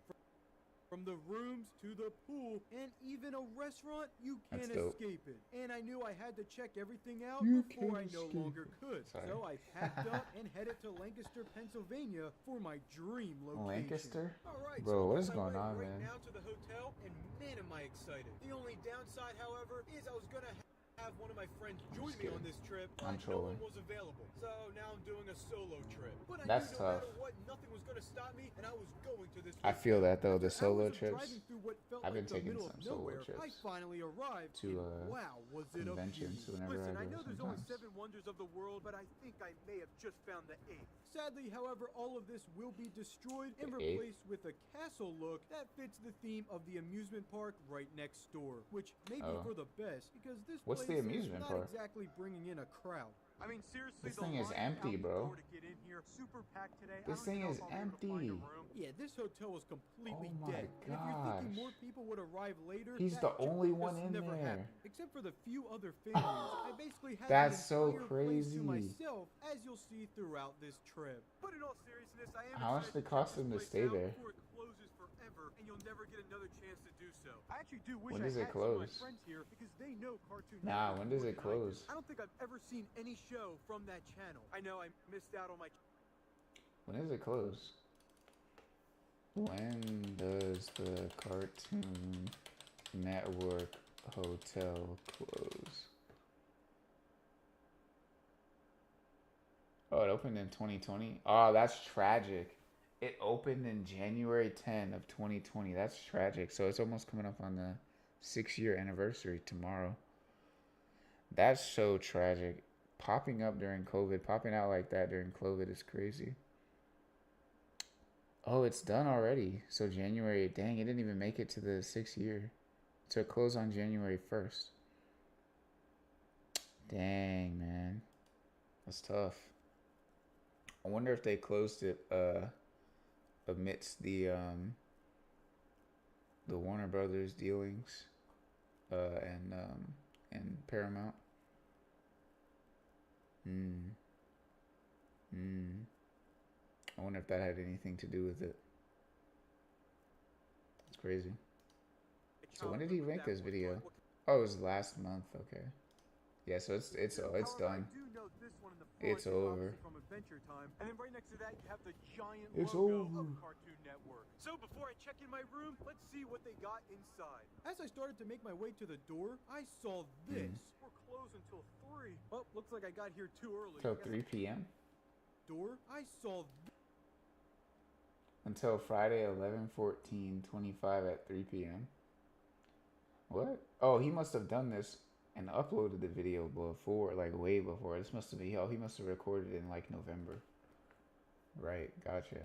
From the rooms to the pool and even a restaurant, you can't escape it. And I knew I had to check everything out before I no longer could. So I packed up and headed to Lancaster, Pennsylvania for my dream location. Lancaster? Alright, bro, so what is going on, right man? now to the hotel, and man am I excited. The only downside, however, is I was gonna have one of my friends join me on this trip, but no one was available. So now I'm doing a solo trip. But I knew no matter what, nothing was gonna stop me, and I was going to this hotel. I feel that though, the solo trips. I've been like taking some solo trips. I finally arrived to wow, was it conventions whenever Listen, I know go there's sometimes. only 7 wonders of the world, but I think I may have just found the 8th. Sadly, however, all of this will be destroyed and replaced with a castle look that fits the theme of the amusement park right next door, which may be for the best because this What's place the amusement is not park? exactly bringing in a crowd. I mean, seriously, This thing is empty, bro. Super packed today. This thing is empty. Yeah, this hotel was completely Oh my dead. And if you're thinking gosh. more people would arrive later, He's that the only just one in never there. happened. Except for the few other families, I basically had That's the so entire place crazy. to myself, as you'll see throughout this trip. But in all seriousness, I am How much excited did it cost check him to this stay place out there? before it closes forever, and you'll never get another chance to do so. I actually do wish When does I it had some of close? my friends here because they know Cartoon Nah, Network when does more it than I do. close? I don't think I've ever seen any show from that channel. I know I missed out on my. When does it close? When does the Cartoon Network Hotel close? Oh, it opened in 2020? Oh, that's tragic. It opened in January 10 of 2020. That's tragic. So it's almost coming up on the 6-year anniversary tomorrow. That's so tragic. Popping up during COVID, popping out like that during COVID is crazy. Oh, it's done already. So January, dang, it didn't even make it to the 6th year. So it closed on January 1st. Dang, man. That's tough. I wonder if they closed it amidst the Warner Brothers dealings and Paramount. I wonder if that had anything to do with it. It's crazy. So when did he make this video? Oh, it was last month. Okay. Yeah, so it's done. It's over. From Adventure Time, and then right next to that you have the giant It's logo over. of Cartoon Network. So before I check in my room, let's see what they got inside. As I started to make my way to the door, I saw this. We're closed until 3. Oh, looks like I got here too early. Until 3 p.m. Door, I saw Until Friday 11/14/25 at 3 p.m. What? Oh, he must have done this and uploaded the video before, like way before. This must have been, oh, he must have recorded it in like November. Right, gotcha.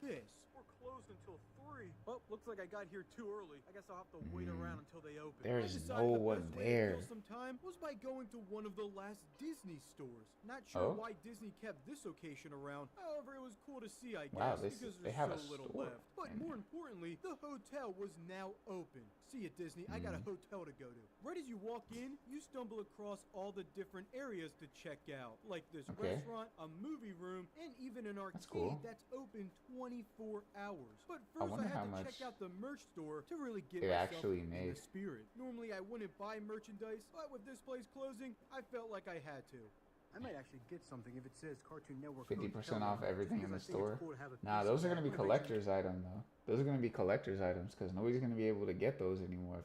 This. We're closed until 3. Well, looks like I got here too early. I guess I'll have to wait around until they open. There's no one there. The best way to kill some time was by going to one of the last Disney stores. Not sure why Disney kept this location around. However, it was cool to see, I guess, because there's so little left. But more importantly, the hotel was now open. See ya, Disney. I got a hotel to go to. Right as you walk in, you stumble across all the different areas to check out, like this restaurant, a movie room, and even an arcade that's open 24 hours. But first, I had to check out the merch store to really get myself in the spirit. Normally, I wouldn't buy merchandise, but with this place closing, I felt like I had to. I might actually get something if it says Cartoon Network. 50% off everything in the store. Nah, those are gonna be collector's items though. Those are gonna be collector's items because nobody's gonna be able to get those anymore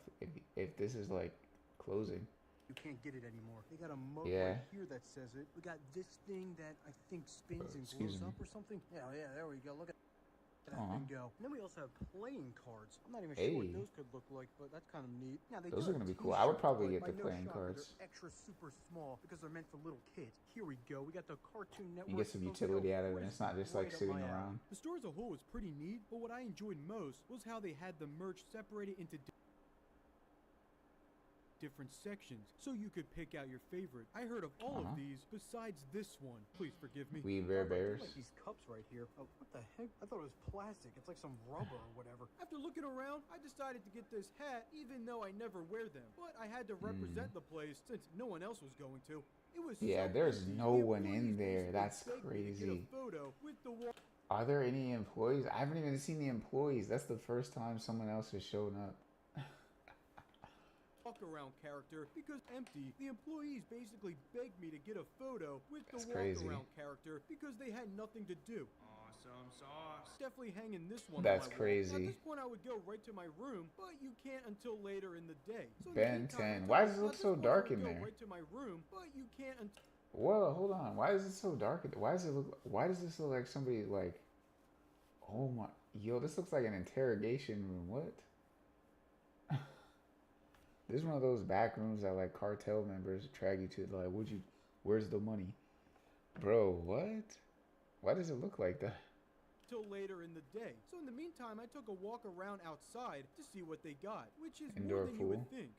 if this is like closing. You can't get it anymore. They got a mug right here that says it. We got this thing that I think spins and glows up or something. Yeah, there we go. Look at that thing go. And then we also have playing cards. I'm not even sure what those could look like, but that's kind of neat. Now, those are going to be cool. I would probably get the playing cards. They're extra super small because they're meant for little kids. Here we go. We got the Cartoon Network. You get some utility out of it, and it's not just like sitting around. The store as a whole was pretty neat, but what I enjoyed most was how they had the merch separated into different sections, so you could pick out your favorite. I heard of all of these besides this one. Please forgive me. We Bare Bears. Like these cups right here. Oh, what the heck? I thought it was plastic. It's like some rubber or whatever. After looking around, I decided to get this hat, even though I never wear them. But I had to represent the place since no one else was going to. It was there's no one in there. That's crazy. Are there any employees? I haven't even seen the employees. That's the first time someone else has shown up. Walk around character because empty. The employees basically begged me to get a photo with the walk around character because they had nothing to do. Awesome sauce. Definitely hanging this one. That's crazy. At this point, I would go right to my room, but you can't until later in the day. So Ben 10. Why does it look so dark in there? Right to my room, but you can't. Whoa, hold on. Why is it so dark? Why does it look? Why does this look like somebody like? Oh my, yo, this looks like an interrogation room. What? This is one of those back rooms that like cartel members drag you to. Like, where's the money? Bro, what? Why does it look like that? Till later in the day. So in the meantime, I took a walk around outside to see what they got, which is indoor more than pool. you would think.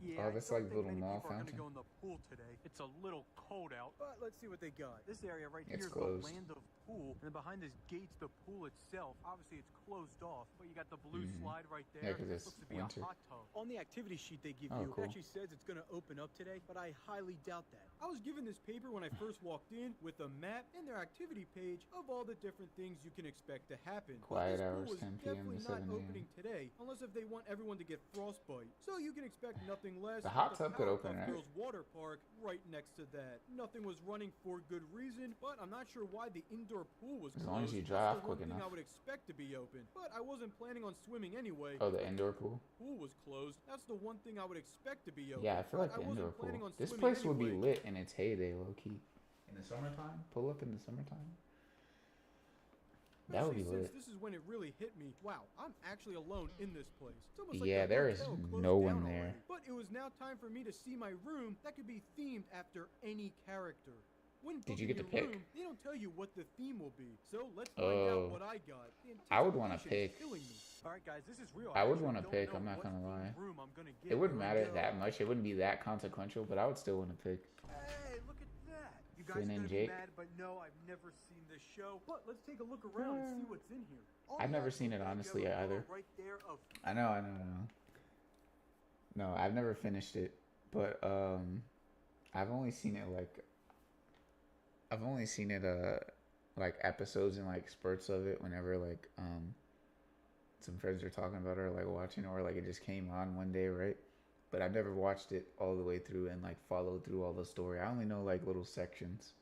Yeah, that's like little mall fountain. Go in the pool today. It's a little cold out, but let's see what they got. This area right here is closed. The land of pool, and behind this gate's the pool itself. Obviously, it's closed off, but you got the blue slide right there. Yeah, because it's looks to be winter. a hot tub. On the activity sheet they give you, it actually says it's going to open up today, but I highly doubt that. I was given this paper when I first walked in with a map and their activity page of all the different things you can expect to happen. Quiet hours, 10 p.m. to 7 a.m. Opening today, unless if they want everyone to get frostbite. So you can expect nothing less. The hot tub could open, right? Girls Water Park right next to that. Nothing was running for good reason, but I'm not sure why the indoor pool was closed. As long as you dry off quick enough. I would expect to be open, but I wasn't planning on swimming anyway. Oh, the indoor pool? Pool was closed. That's the one thing I would expect to be open. Yeah, I feel like the indoor pool. This place would be lit in its heyday, low key. In the summertime? Pull up in the summertime? That would be lit. This is when it really hit me. Wow, I'm actually alone in this place. It's almost like there is no one there. But it was now time for me to see my room that could be themed after any character. When did you get to pick? Room, they don't tell you what the theme will be. So let's find out what I got. I would want to pick. All right, guys, this is real. I would want to pick. I'm not gonna lie. It wouldn't matter that much. It wouldn't be that consequential, but I would still want to pick. Hey, look at that! You guys are gonna be mad, but no, I've never seen this show. But let's take a look around and see what's in here. I've never seen it honestly either. Right there of I know. No, I've never finished it, but I've only seen it like episodes and like spurts of it whenever like some friends are talking about it or like watching it, or like it just came on one day, right? But I've never watched it all the way through and like followed through all the story. I only know like little sections.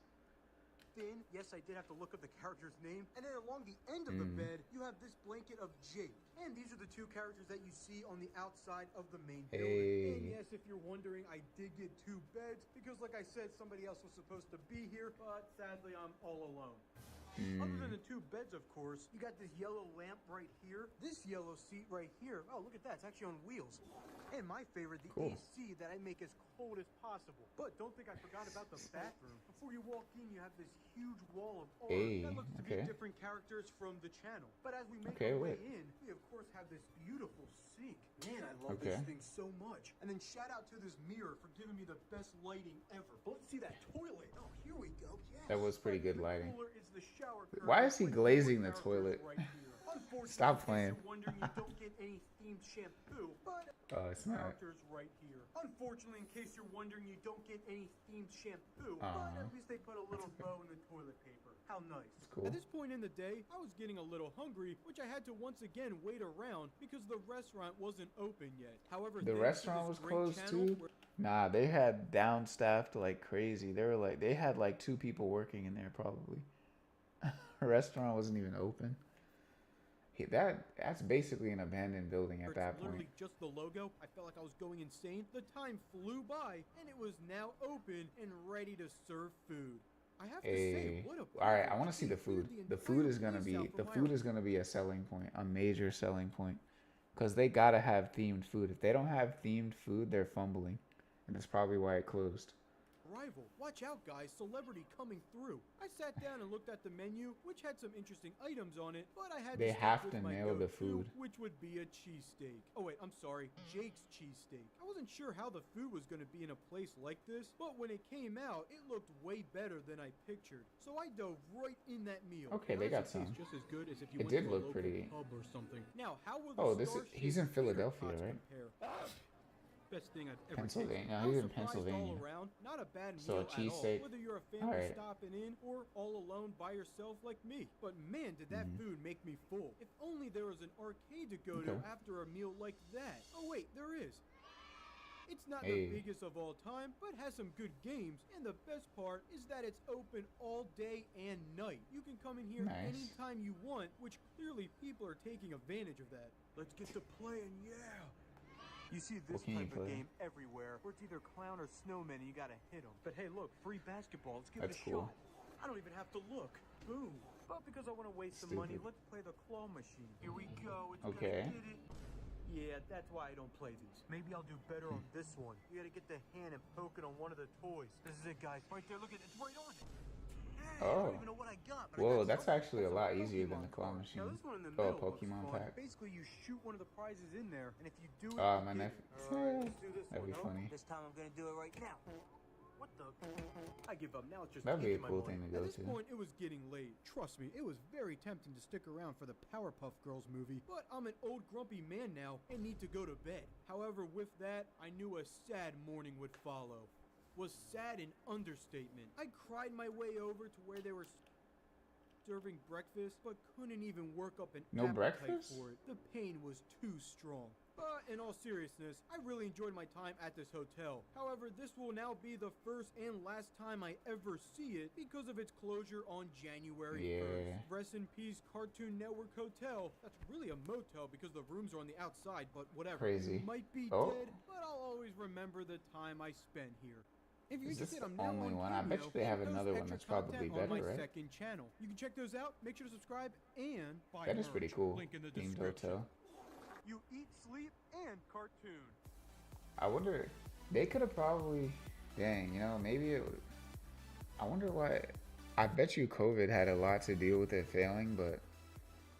Yes, I did have to look up the character's name. And then along the end of the bed, you have this blanket of Jake. And these are the two characters that you see on the outside of the main building. And yes, if you're wondering, I did get 2 beds because like I said, somebody else was supposed to be here, but sadly I'm all alone. Other than the two beds, of course, you got this yellow lamp right here, this yellow seat right here. Oh, look at that. It's actually on wheels. And my favorite, the Cool. AC that I make as cold as possible. But don't think I forgot about the bathroom. Before you walk in, you have this huge wall of art that looks to be different characters from the channel. But as we make our way in, we of course have this beautiful sink. Man, I love this thing so much. And then shout out to this mirror for giving me the best lighting ever. But let's see that toilet. Oh, here we go. Yes. That was pretty good lighting. Is the shower Why is he glazing the toilet? Stop playing. You're wondering you don't get any themed shampoo, but it's not. characters right here. Unfortunately, in case you're wondering, you don't get any themed shampoo, but at least they put a little bow in the toilet paper. How nice. Cool. At this point in the day, I was getting a little hungry, which I had to once again wait around because the restaurant wasn't open yet. However, The restaurant was closed too? Nah, they had down staffed like crazy. They had like 2 people working in there probably. The restaurant wasn't even open. That's basically an abandoned building at that point. Literally just the logo. I felt like I was going insane. The time flew by, and it was now open and ready to serve food. I have to say, what a all right, I want to see the food. The food is gonna be a selling point, a major selling point, because they gotta have themed food. If they don't have themed food, they're fumbling, and that's probably why it closed. Arrival. Watch out, guys. Celebrity coming through. I sat down and looked at the menu, which had some interesting items on it, but I had They to have stick with to my nail the go-to, food. which would be a cheesesteak. Oh wait, I'm sorry, Jake's cheesesteak. I wasn't sure how the food was going to be in a place like this, but when it came out, it looked way better than I pictured. So I dove right in that meal. Okay, they got Honestly, some. it's just as good as if you It went did to a look local pretty. pub or something. Now, how will the Oh, he's in Star-shaped Philadelphia, tater tots right? compare? Best thing I've ever Pennsylvania. tasted. No, I he's was in surprised Pennsylvania. all around. Not a bad So a meal at all. cheesesteak. Whether you're a family Alright. stopping in or all alone by yourself like me. But man, did that food make me full. If only there was an arcade to go to after a meal like that. Oh wait, there is. It's not the biggest of all time, but has some good games. And the best part is that it's open all day and night. You can come in here anytime you want, which clearly people are taking advantage of that. Let's get to playing, yeah. You see this type of game everywhere, where it's either clown or snowman and you gotta hit them. But hey, look, free basketball. Let's give it a shot. I don't even have to look. Boom. But because I want to waste some money, let's play the claw machine. Here we go. It's gonna get it. Yeah, that's why I don't play these. Maybe I'll do better on this one. You gotta get the hand and poke it on one of the toys. This is it, guys. Right there, look at it. It's right on it. I don't even know what I got. But Whoa, I got that's something. actually a lot easier than the claw Now, machine. this one in the Oh, middle looks Pokemon fun. pack. Basically, you shoot one of the prizes in there, and if you do it, Oh, you my get nephew. it. All right, let's do this That'd be one, funny. This time I'm gonna do it right now. What the? I give up. Now it's just That'd be a taking my cool money. thing to go At this to. point, it was getting late. Trust me, it was very tempting to stick around for the Powerpuff Girls movie, but I'm an old grumpy man now and need to go to bed. However, with that, I knew a sad morning would follow. Was sad an understatement. I cried my way over to where they were serving breakfast, but couldn't even work up an appetite breakfast? for it. The pain was too strong. But in all seriousness, I really enjoyed my time at this hotel. However, this will now be the first and last time I ever see it because of its closure on January 1st. Rest in peace, Cartoon Network Hotel. That's really a motel because the rooms are on the outside, but whatever. Crazy. It might be dead, but I'll always remember the time I spent here. If you're Is this interested, the I'm now only on one? I bet Vimeo, you they have and another post one that's extra probably content on my better, right? second channel. You can check those out. Make sure to subscribe and buy That is merch. pretty cool. Link in the Themed description. hotel. You eat, sleep, and cartoon. I wonder, they could have probably, dang, you know, maybe it would, I wonder why, I bet you COVID had a lot to deal with it failing, but,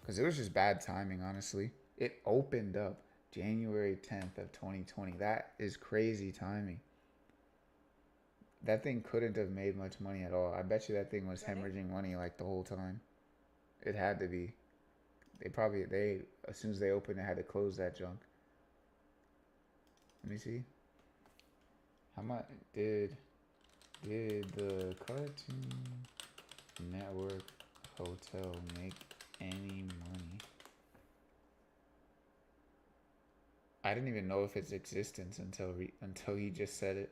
because it was just bad timing, honestly. It opened up January 10th of 2020. That is crazy timing. That thing couldn't have made much money at all. I bet you that thing was hemorrhaging money like the whole time. It had to be. They as soon as they opened, they had to close that junk. Let me see. How much did the Cartoon Network hotel make any money? I didn't even know of its existence until he just said it.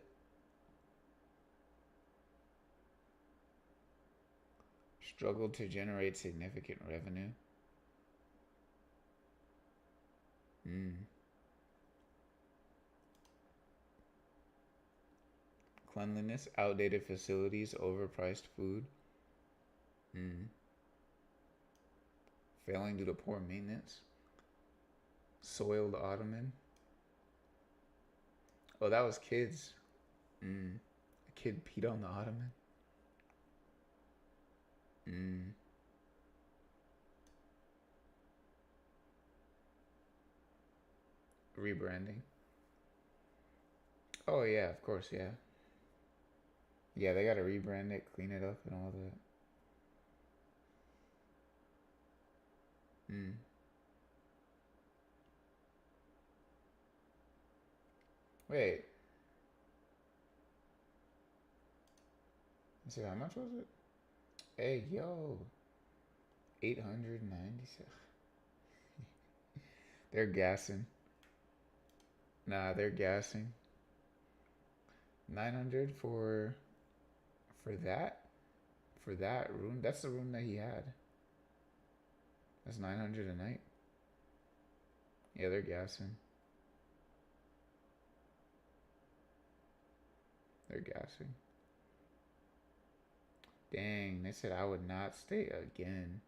Struggled to generate significant revenue. Cleanliness, outdated facilities, overpriced food. Failing due to poor maintenance. Soiled ottoman. Oh, that was kids. A kid peed on the ottoman. Rebranding. Oh yeah, of course, yeah. Yeah, they gotta rebrand it, clean it up, and all that. Wait. Let's see, how much was it? Hey, yo. 896. They're gassing. Nah, they're gassing. 900 for that? For that room? That's the room that he had. That's 900 a night. Yeah, they're gassing. They're gassing. Dang, they said I would not stay again.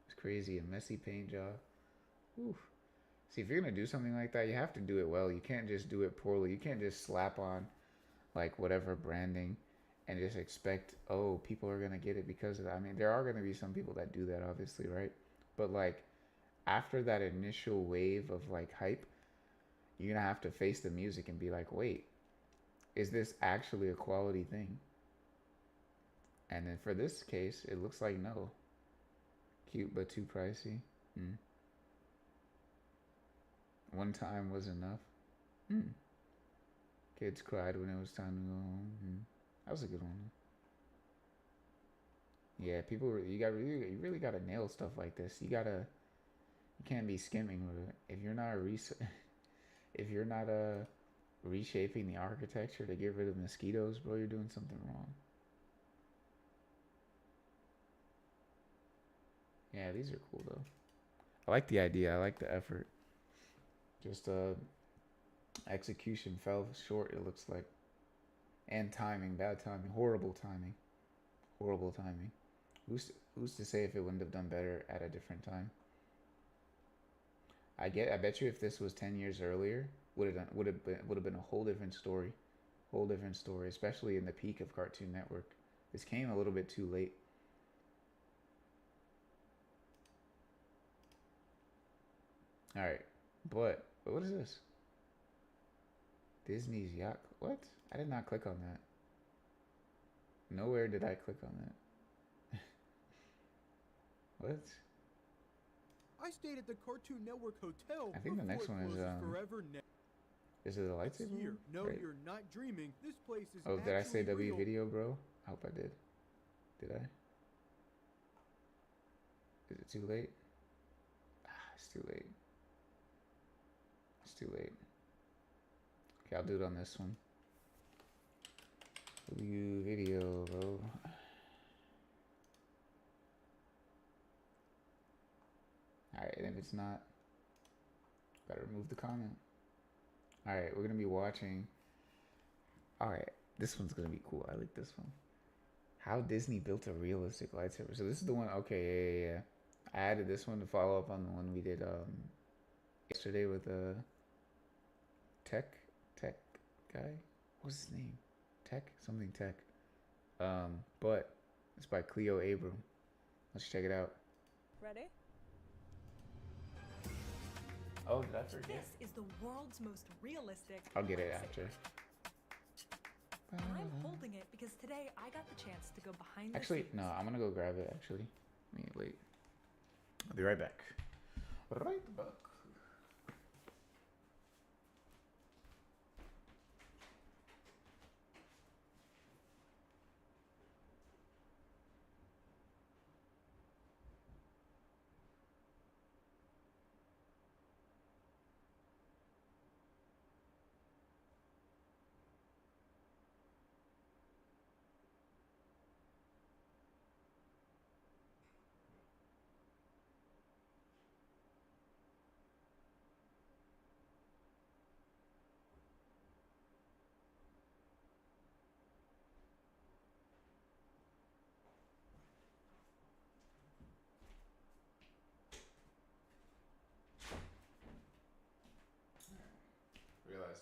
It's crazy. A messy paint job. Oof. See, if you're going to do something like that, you have to do it well. You can't just do it poorly. You can't just slap on, like, whatever branding and just expect, oh, people are going to get it because of that. I mean, there are going to be some people that do that, obviously, right? But, like, after that initial wave of, like, hype, you're going to have to face the music and be like, wait, is this actually a quality thing? And then for this case, it looks like no. Cute but too pricey. One time was enough. Kids cried when it was time to go home. That was a good one. Yeah, people. You really gotta nail stuff like this. You can't be skimming with it. If you're not reshaping the architecture to get rid of mosquitoes, bro, you're doing something wrong. Yeah, these are cool though. I like the idea. I like the effort. Just execution fell short, it looks like. And timing, bad timing, horrible timing. Horrible timing. Who's to say if it wouldn't have done better at a different time? I bet you if this was 10 years earlier, would have been a whole different story. Whole different story, especially in the peak of Cartoon Network. This came a little bit too late. All right, but what is this? Disney's yacht. What? I did not click on that. Nowhere did I click on that. What? I stayed at the Cartoon Network Hotel. I think the next one is forever is it a lightsaber? Here. No, right. You're not dreaming. This place is. Oh, did I say W real. video, bro? I hope I did. Did I? Is it too late? It's too late. It's too late. Okay, I'll do it on this one. W video, bro. Alright, and if it's not, gotta remove the comment. Alright, we're gonna be watching. Alright, this one's gonna be cool. I like this one. How Disney built a realistic lightsaber. So this is the one. Okay, yeah. I added this one to follow up on the one we did yesterday with tech guy. What's his name? Something tech. But it's by Cleo Abram. Let's check it out. Ready? Oh, did I forget? This is the world's most realistic. I'll get it after. I'm holding it because today I got the chance to go behind the Actually, scenes. no, I'm gonna go grab it. Actually, wait. I'll be right back. Right back.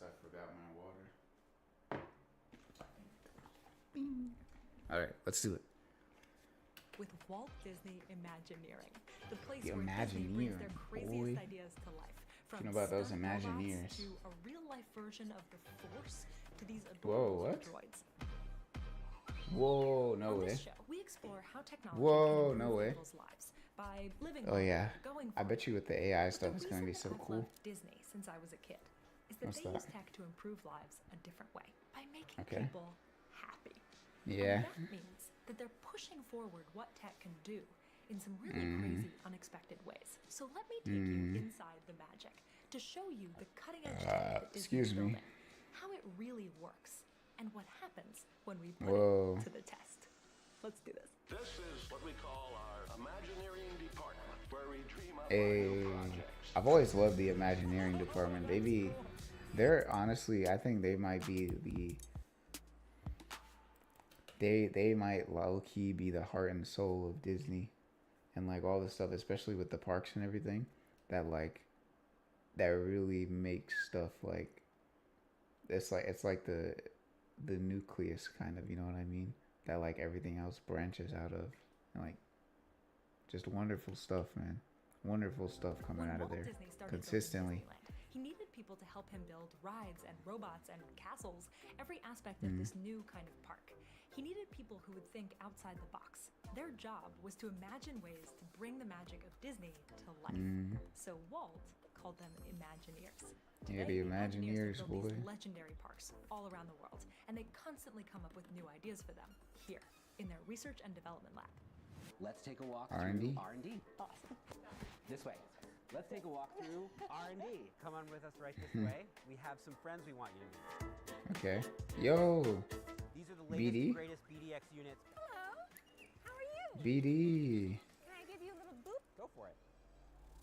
I forgot my water. Bing. All right, let's do it. With Walt Disney Imagineering, the place The where Disney brings their Imagineering, craziest boy. ideas to life. From You know about those stunt robots Imagineers. to a real-life version of the Force to these Whoa, adorable what? droids. Whoa, no On way. this show, we explore how technology Whoa, can no improve way. people's lives by living Oh yeah, going I bet you with the AI stuff the it's gonna be reason so I've cool. loved Disney since I was a kid is that What's they that? use tech to improve lives a different way by making Okay. people happy. Yeah. And that means that they're pushing forward what tech can do in some really crazy, unexpected ways. So let me take you inside the magic to show you the cutting edge tech that excuse Disney's me. building, how it really works, and what happens when we put Whoa. it to the test. Let's do this. This is what we call our Imagineering department, where we dream up our Hey, new projects. I've always loved the Imagineering department. They're honestly, I think they might be they might low key be the heart and soul of Disney, and like all this stuff, especially with the parks and everything, that really makes stuff like it's like the nucleus kind of, you know what I mean? That like everything else branches out of, and like just wonderful stuff, man. Wonderful stuff coming When out of Walt there Disney started building consistently. Disneyland, he needed people to help him build rides and robots and castles, every aspect of this new kind of park. He needed people who would think outside the box. Their job was to imagine ways to bring the magic of Disney to life. So Walt called them Imagineers. Yeah, Today, the Imagineers, have built boy. these legendary parks all around the world, and they constantly come up with new ideas for them here in their research and development lab. Let's take a walk R&D? through R&D. Awesome. This way. Let's take a walk through R&D. Come on with us right this way. We have some friends we want you to meet. Okay. Yo, These are the BD? latest, greatest BDX units. Hello. How are you? BD. Can I give you a little boop? Go for it.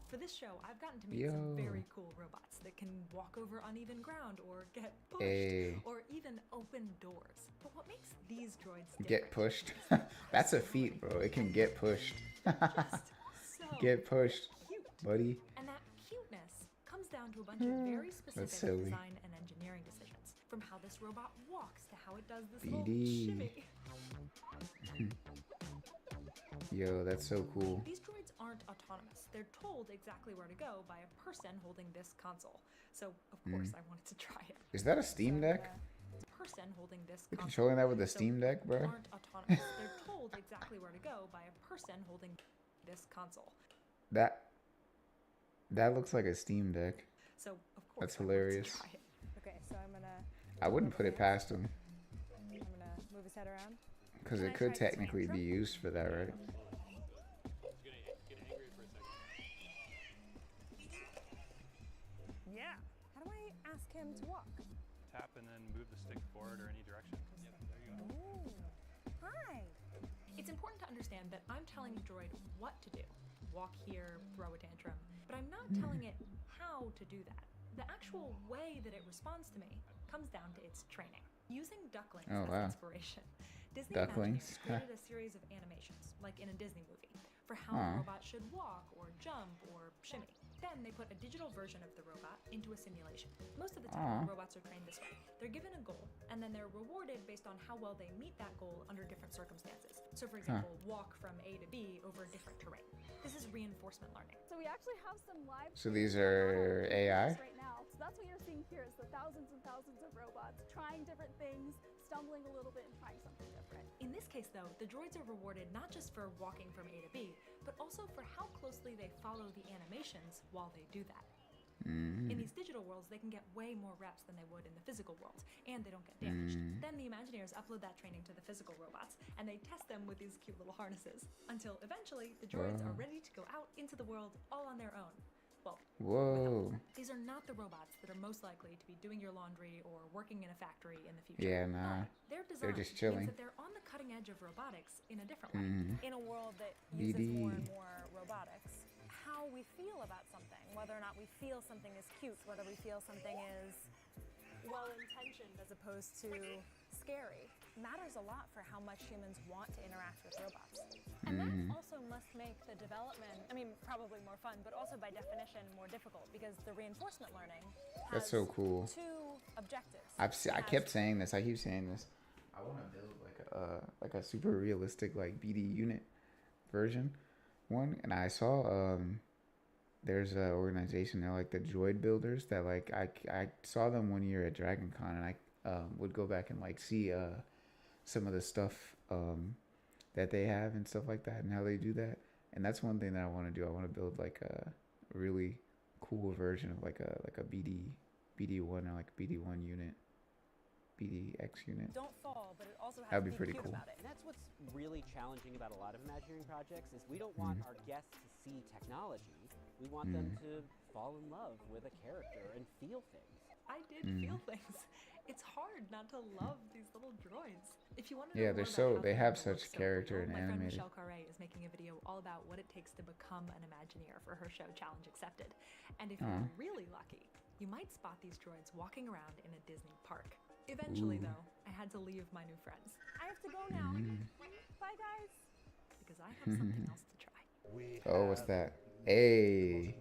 For this show, I've gotten to meet some Yo. very cool robots that can walk over uneven ground or get pushed Hey. or even open doors. But what makes these droids different? Get pushed. That's a feat, bro. It can get pushed. Just so Get pushed, cute. buddy. And that cuteness comes down to a bunch of very specific silly. design and engineering decisions. From how this robot walks to how it does this little BD. shimmy. Yo, that's so cool. These droids aren't autonomous. They're told exactly where to go by a person holding this console. So, of course, I wanted to try it. Is that a Steam Deck? Person holding this You're console. controlling that with a So Steam Deck, bro? aren't autonomous. They're told exactly where to go by a person holding this console. That looks like a Steam Deck. So, of course, That's I wanted to hilarious. try it. Okay, so I'm gonna. I wouldn't put it past him, I'm gonna move his head around. because Can it I could try technically be tantrum? used for that, right? Yeah. How do I ask him to walk? Tap and then move the stick forward or any direction. Ooh. Hi. It's important to understand that I'm telling the droid what to do. Walk here, throw a tantrum. But I'm not telling it how to do that. The actual way that it responds to me comes down to its training. Using ducklings Oh, as wow. inspiration, Disney Ducklings. Imagineers created a series of animations, like in a Disney movie, for how Aw. the robot should walk or jump or shimmy. Then they put a digital version of the robot into a simulation. Most of the time, Aw. robots are trained this way. They're given a goal, and then they're rewarded based on how well they meet that goal under different circumstances. So, for example, walk from A to B over different terrain. This is reinforcement learning. So we actually have some live. So these streams are going on AI? right now. So that's what you're seeing here is the thousands and thousands of robots trying different things, stumbling a little bit and trying something different. In this case, though, the droids are rewarded not just for walking from A to B, but also for how closely they follow the animations while they do that. In these digital worlds, they can get way more reps than they would in the physical world, and they don't get damaged. Then the Imagineers upload that training to the physical robots, and they test them with these cute little harnesses, until eventually the droids are ready to go out into the world all on their own. Well, Whoa. these are not the robots that are most likely to be doing your laundry or working in a factory in the future. Yeah, nah. But their design just chilling. means that they're on the cutting edge of robotics in a different way. In a world that uses BD. more and more robotics, how we feel about something, whether or not we feel something is cute, whether we feel something is well-intentioned as opposed to scary matters a lot for how much humans want to interact with robots. And that also must make the development, I mean, probably more fun, but also by definition more difficult because the reinforcement learning has That's so cool. two objectives. I kept saying this. I keep saying this. I want to build like a super realistic like BD unit version one, and I saw there's an organization, they're like the Droid Builders, that like I saw them one year at Dragon Con, and I would go back and like see some of the stuff that they have and stuff like that and how they do that. And that's one thing that I want to do. I want to build like a really cool version of like a BD1 or like BD1 unit, BDX unit. Don't fall, but it also has That'd to be pretty cute cool. about it. And that's what's really challenging about a lot of Imagineering projects is we don't want our guests to see technology. We want them to fall in love with a character and feel things. I did feel things. It's hard not to love these little droids. If you want to know Yeah, more they're about how they have Flamingo such looks so character real, and my friend animated. Michelle Carre is making a video all about what it takes to become an Imagineer for her show Challenge Accepted. And if you're really lucky, you might spot these droids walking around in a Disney park. Eventually, though, I had to leave my new friends I have to go now. Bye, guys. because I have something else to try. Oh, what's that? Hey,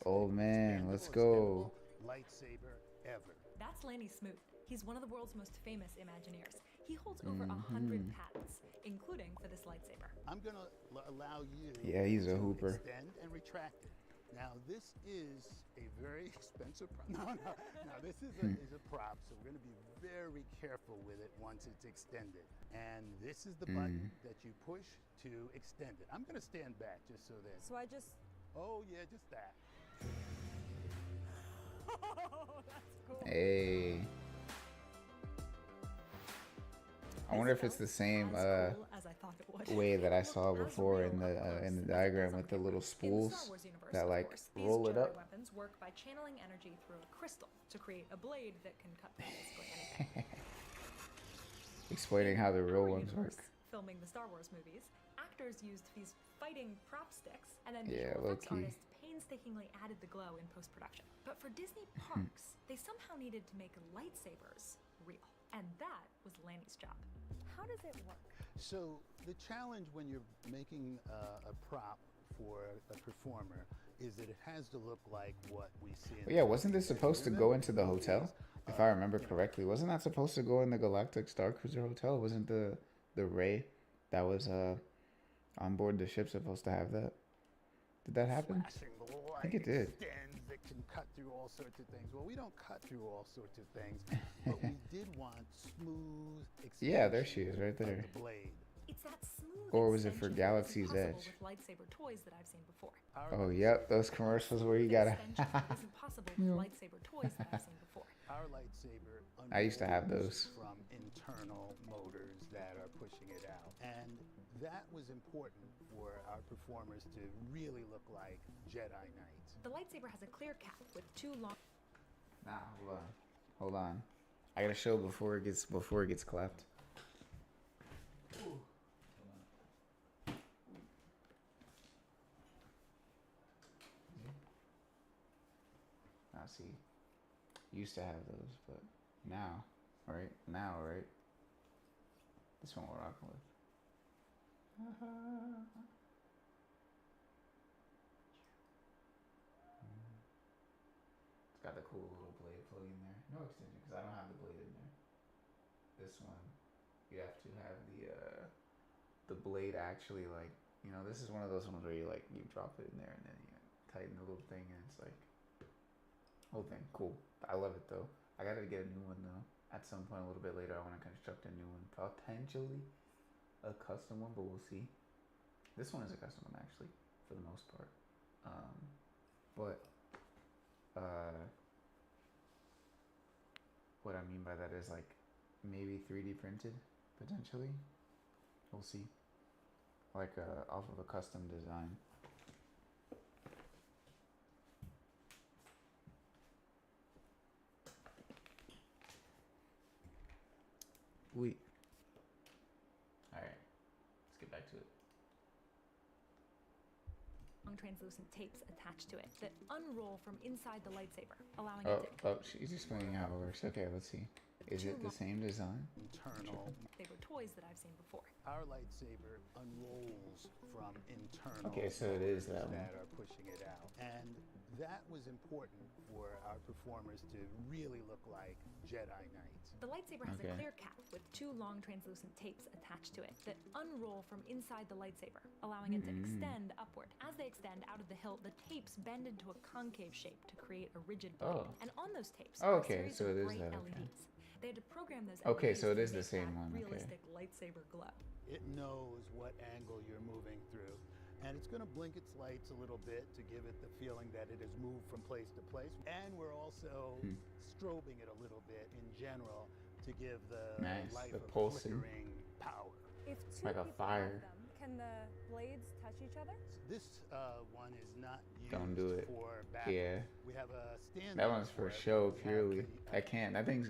old man, let's go. Lightsaber ever. That's Lanny Smoot. He's one of the world's most famous Imagineers. He holds over 100 patents, including for this lightsaber. I'm going to allow you Yeah, he's a to hooper. extend and retract it. Now, this is a very expensive prop. No, this is a prop, so we're going to be very careful with it once it's extended. And this is the button that you push to extend it. I'm going to stand back just so that... So I just... Oh, yeah, just that. Oh, that's cool. Hey. I wonder if it's the same As cool as I thought it would. way that I It saw looked as before real in up the close as diagram on with the camera. little In the spools Star Wars universe, that of like course, roll these it up. Jedi weapons work by channeling energy through a crystal to create a blade that can cut through basically anything. Explaining how the real ones work. Filming the Star Wars movies, actors used these fighting prop sticks, and then Yeah, visual effects low-key. artists painstakingly added the glow in post-production. But for Disney parks, they somehow needed to make lightsabers real, and that was Lanny's job. How does it work? So the challenge when you're making a prop for a performer is that it has to look like what we see. But yeah, wasn't this supposed to go into the hotel? If I remember correctly, wasn't that supposed to go in the Galactic Star Cruiser hotel? Wasn't the Ray that was on board the ship supposed to have that? Did that happen? I think it did. Extends that can cut through all sorts of things. Well, we don't cut through all sorts of things, but we did want smooth extension. Yeah, there she is, right there. Of the blade. It's that smooth Or was it for extension Galaxy's that isn't Edge? possible with lightsaber toys that I've seen before. Oh, yep, those commercials where you gotta. Extension that isn't possible with lightsaber toys that I've seen before. Our lightsaber I used to have those. from internal motors that are pushing it out. And that was important for our performers to really look like Jedi Knights. The lightsaber has a clear cap with two long. Nah, hold on. I gotta show before it gets clapped. Now see, used to have those, but now, right? This one we're rocking with. It's got the cool little blade floating there. No extension, because I don't have the blade in there. This one, you have to have the blade actually, like, you know, this is one of those ones where you like you drop it in there and then you tighten the little thing and it's like whole thing cool. I love it though. I gotta get a new one though. At some point a little bit later I want to construct a new one, potentially a custom one, but we'll see. This one is a custom one actually for the most part, but what I mean by that is like maybe 3D printed potentially. We'll see. Like off of a custom design. Wait. All right. Let's get back to it. translucent tapes attached to it that unroll from inside the lightsaber, allowing it to... Oh, she's explaining how it works. Okay, let's see. Is it the same design? Internal. They were toys that I've seen before. Our lightsaber unrolls from internal. Okay, so it is that one. That are pushing it out. And that was important for our performers to really look like Jedi Knights. The lightsaber has a clear cap with 2 long translucent tapes attached to it that unroll from inside the lightsaber, allowing it to extend upward. As they extend out of the hilt, the tapes bend into a concave shape to create a rigid blade. And on those tapes are a series of bright LEDs. They had to program those LEDs okay, so it is to the make same that one. realistic lightsaber glow. It knows what angle you're moving through, and it's going to blink its lights a little bit to give it the feeling that it has moved from place to place. And we're also strobing it a little bit in general to give the light of flickering power. If two like a people fire. have them, can the blades touch each other? This one is not used Don't do it. for battle. Yeah. We have a stand. That one's for show purely. I can't. That thing's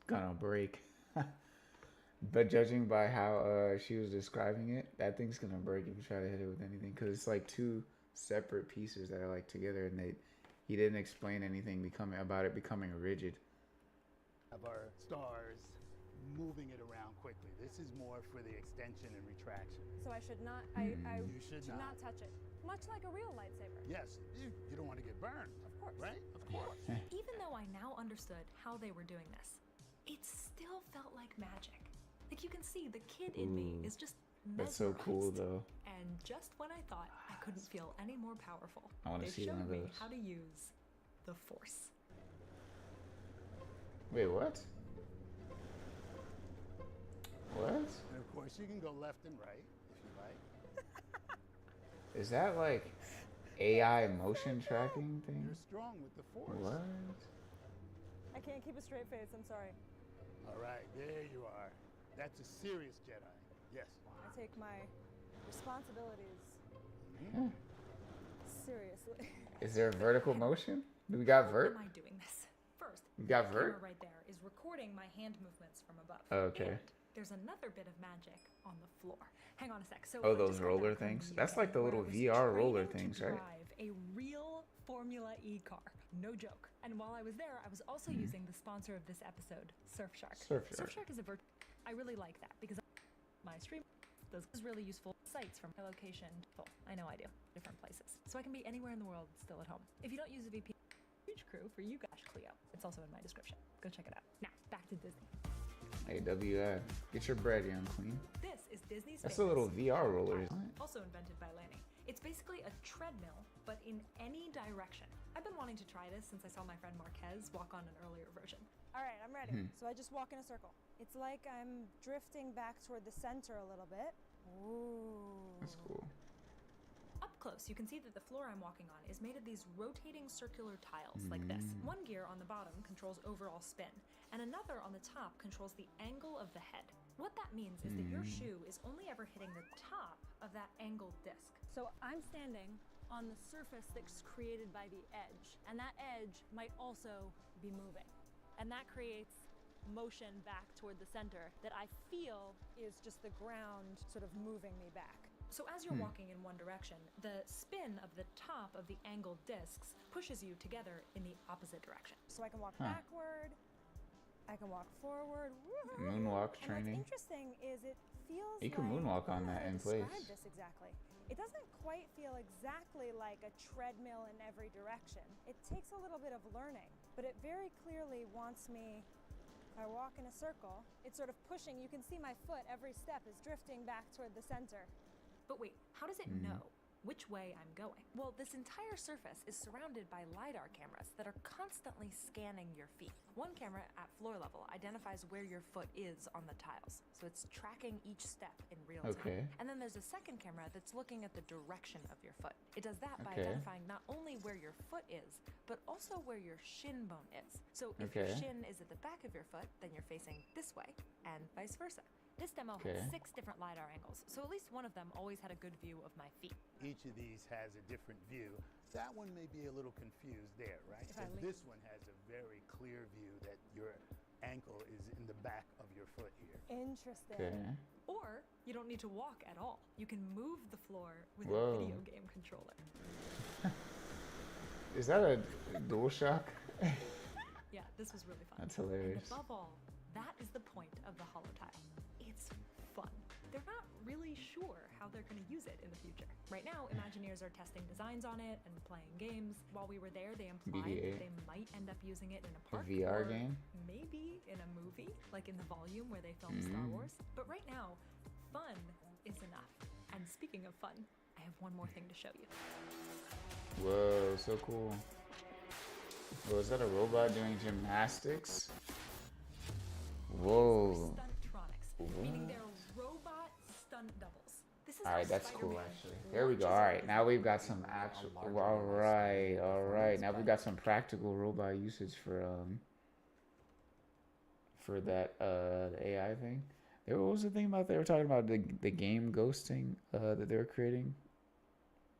gonna break. But judging by how she was describing it, that thing's gonna break if you try to hit it with anything. Cause it's like 2 separate pieces that are like together, and he didn't explain anything about it becoming rigid. Of our stars moving it around quickly. This is more for the extension and retraction. So I should not. You should not touch it. Much like a real lightsaber. Yes, you don't want to get burned. Of course. Right? Of course. Even though I now understood how they were doing this, it still felt like magic. Like you can see the kid in me is just That's so cool though. And just when I thought I couldn't feel any more powerful, I want they to see one showed of me those. how to use the Force. Wait, what? What? And of course, you can go left and right if you like. Is that like AI motion tracking thing? You're strong with the Force. What? I can't keep a straight face. I'm sorry. All right, there you are. That's a serious Jedi. Yes. I take my responsibilities seriously. Is there vertical motion? Do we got vert? How am I doing this? First, You got the vert? camera right there is recording my hand movements from above. Okay. And there's another bit of magic on the floor. Hang on a sec. So Oh, I those just got roller back from things? New That's York, like the where little I was VR roller training to things, right? drive a real Formula E car. No joke. And while I was there, I was also using the sponsor of this episode, Surfshark. Surfshark. Is a I really like that because my stream does really useful sites from my location. I know I do. Different places. So I can be anywhere in the world still at home. If you don't use a VPN, huge crew for you guys, Clio. It's also in my description. Go check it out. Now, back to Disney. Hey, WI. Get your bread, young queen. This is Disney's That's a little VR roller, isn't it? Also invented by Lanny. It's basically a treadmill, but in any direction. I've been wanting to try this since I saw my friend Marquez walk on an earlier version. All right, I'm ready. So I just walk in a circle. It's like I'm drifting back toward the center a little bit. Ooh. That's cool. Up close, you can see that the floor I'm walking on is made of these rotating circular tiles like this. One gear on the bottom controls overall spin, and another on the top controls the angle of the head. What that means is that your shoe is only ever hitting the top of that angled disc. So I'm standing on the surface that's created by the edge, and that edge might also be moving. And that creates motion back toward the center that I feel is just the ground sort of moving me back. So as you're walking in one direction, the spin of the top of the angled discs pushes you together in the opposite direction. So I can walk backward, I can walk forward. Moonwalk And training. what's interesting is it feels You can like, moonwalk on I don't know that how in to describe place. this exactly. It doesn't quite feel exactly like a treadmill in every direction. It takes a little bit of learning, but it very clearly wants me, if I walk in a circle, it's sort of pushing. You can see my foot, every step is drifting back toward the center. But wait, how does it know which way I'm going? Well, this entire surface is surrounded by LiDAR cameras that are constantly scanning your feet. One camera at floor level identifies where your foot is on the tiles, so it's tracking each step in real time. And then there's a second camera that's looking at the direction of your foot. It does that by identifying not only where your foot is, but also where your shin bone is. So if your shin is at the back of your foot, then you're facing this way, and vice versa. This demo had 6 different LiDAR angles, so at least one of them always had a good view of my feet. Each of these has a different view. That one may be a little confused there, right? But this one has a very clear view that your ankle is in the back of your foot here. Interesting. Or you don't need to walk at all. You can move the floor with a video game controller. Is that a DualShock? Yeah, this was really fun. That's hilarious. And above all, that is the point of the HoloTile. It's fun. They're not really sure how they're going to use it in the future. Right now, Imagineers are testing designs on it and playing games. While we were there, they implied that they might end up using it in a park. A VR or game? Maybe in a movie, like in The Volume where they filmed Star Wars. But right now, fun is enough. And speaking of fun, I have one more thing to show you. Whoa, so cool. Whoa, is that a robot doing gymnastics? Whoa. Stuntronics, meaning they're robot stunt doubles. This is Alright, that's cool actually. There we go. Alright, now we've got some actual. Alright. Now we've got some practical robot usage for that the AI thing. What was the thing about they were talking about the game ghosting that they were creating?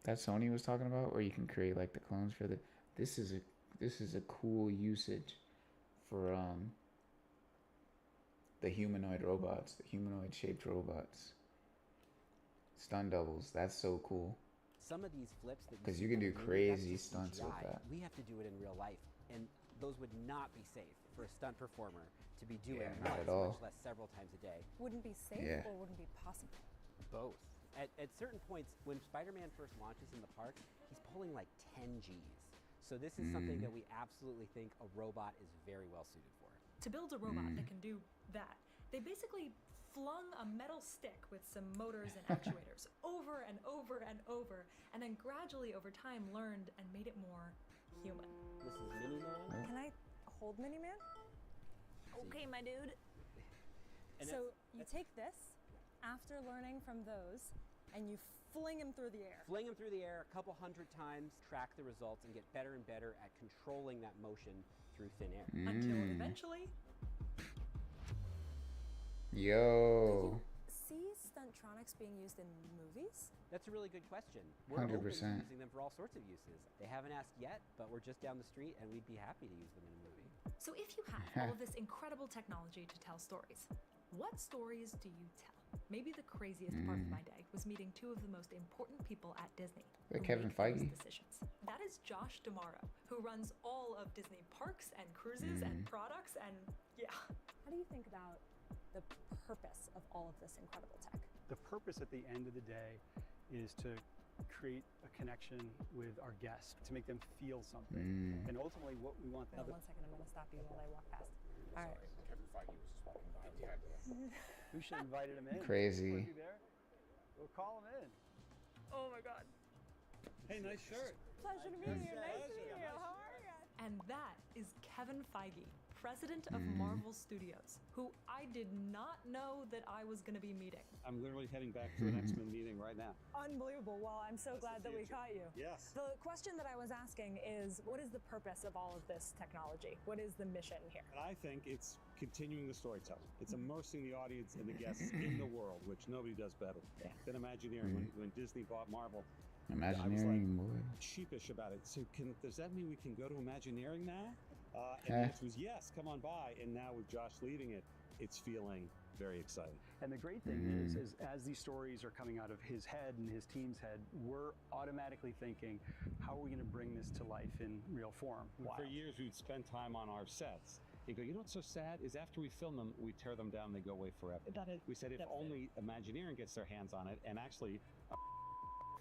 That Sony was talking about, where you can create like the clones for the. This is a cool usage for the humanoid robots, the humanoid shaped robots. Stun doubles. That's so cool. Some of these flips that because you can do crazy stunts with that. We have to do it in real life, and those would not be safe for a stunt performer to be doing not once, at all. much less several times a day. Wouldn't be safe or wouldn't be possible? Both. At certain points, when Spider-Man first launches in the park, he's pulling like 10 Gs. So this is something that we absolutely think a robot is very well suited for. To build a robot that can do that, they basically flung a metal stick with some motors and actuators over and over and over, and then gradually over time learned and made it more human. This is Mini-Man. Can I hold Mini-Man? Okay, my dude. And so you take this after learning from those, and you fling him through the air. Fling him through the air a couple hundred times, track the results, and get better and better at controlling that motion through thin air. Until eventually... Yo. Do you see Stuntronics being used in movies? That's a really good question. We're 100%. open to using them for all sorts of uses. They haven't asked yet, but we're just down the street, and we'd be happy to use them in a movie. So if you have all of this incredible technology to tell stories, what stories do you tell? Maybe the craziest part of my day was meeting two of the most important people at Disney. Kevin Feige. Decisions. That is Josh D'Amaro, who runs all of Disney parks and cruises and products and yeah. How do you think about the purpose of all of this incredible tech? The purpose at the end of the day is to create a connection with our guests, to make them feel something. And ultimately what we want them to... 1 second, I'm going to stop you while I walk past. All right. Kevin Feige was just walking by. We should have invited him in. Crazy. Was he there? We'll call him in. Oh my God. Hey, nice shirt. Pleasure to meet you. Nice to meet you. How are you? And that is Kevin Feige, president of Marvel Studios, who I did not know that I was going to be meeting. I'm literally heading back to an X-Men meeting right now. Unbelievable. Well, I'm so glad that we caught you. Yes. The question that I was asking is, what is the purpose of all of this technology? What is the mission here? And I think it's continuing the storytelling. It's immersing the audience and the guests in the world, which nobody does better than Imagineering. When Disney bought Marvel, Imagineering, I was like sheepish about it. So does that mean we can go to Imagineering now? And the answer was yes, come on by. And now with Josh leading it, it's feeling very exciting. And the great thing is as these stories are coming out of his head and his team's head, we're automatically thinking, how are we going to bring this to life in real form? For years, we'd spend time on our sets. You go, you know what's so sad is after we film them, we tear them down and they go away forever. We said if only Imagineering gets their hands on it, and actually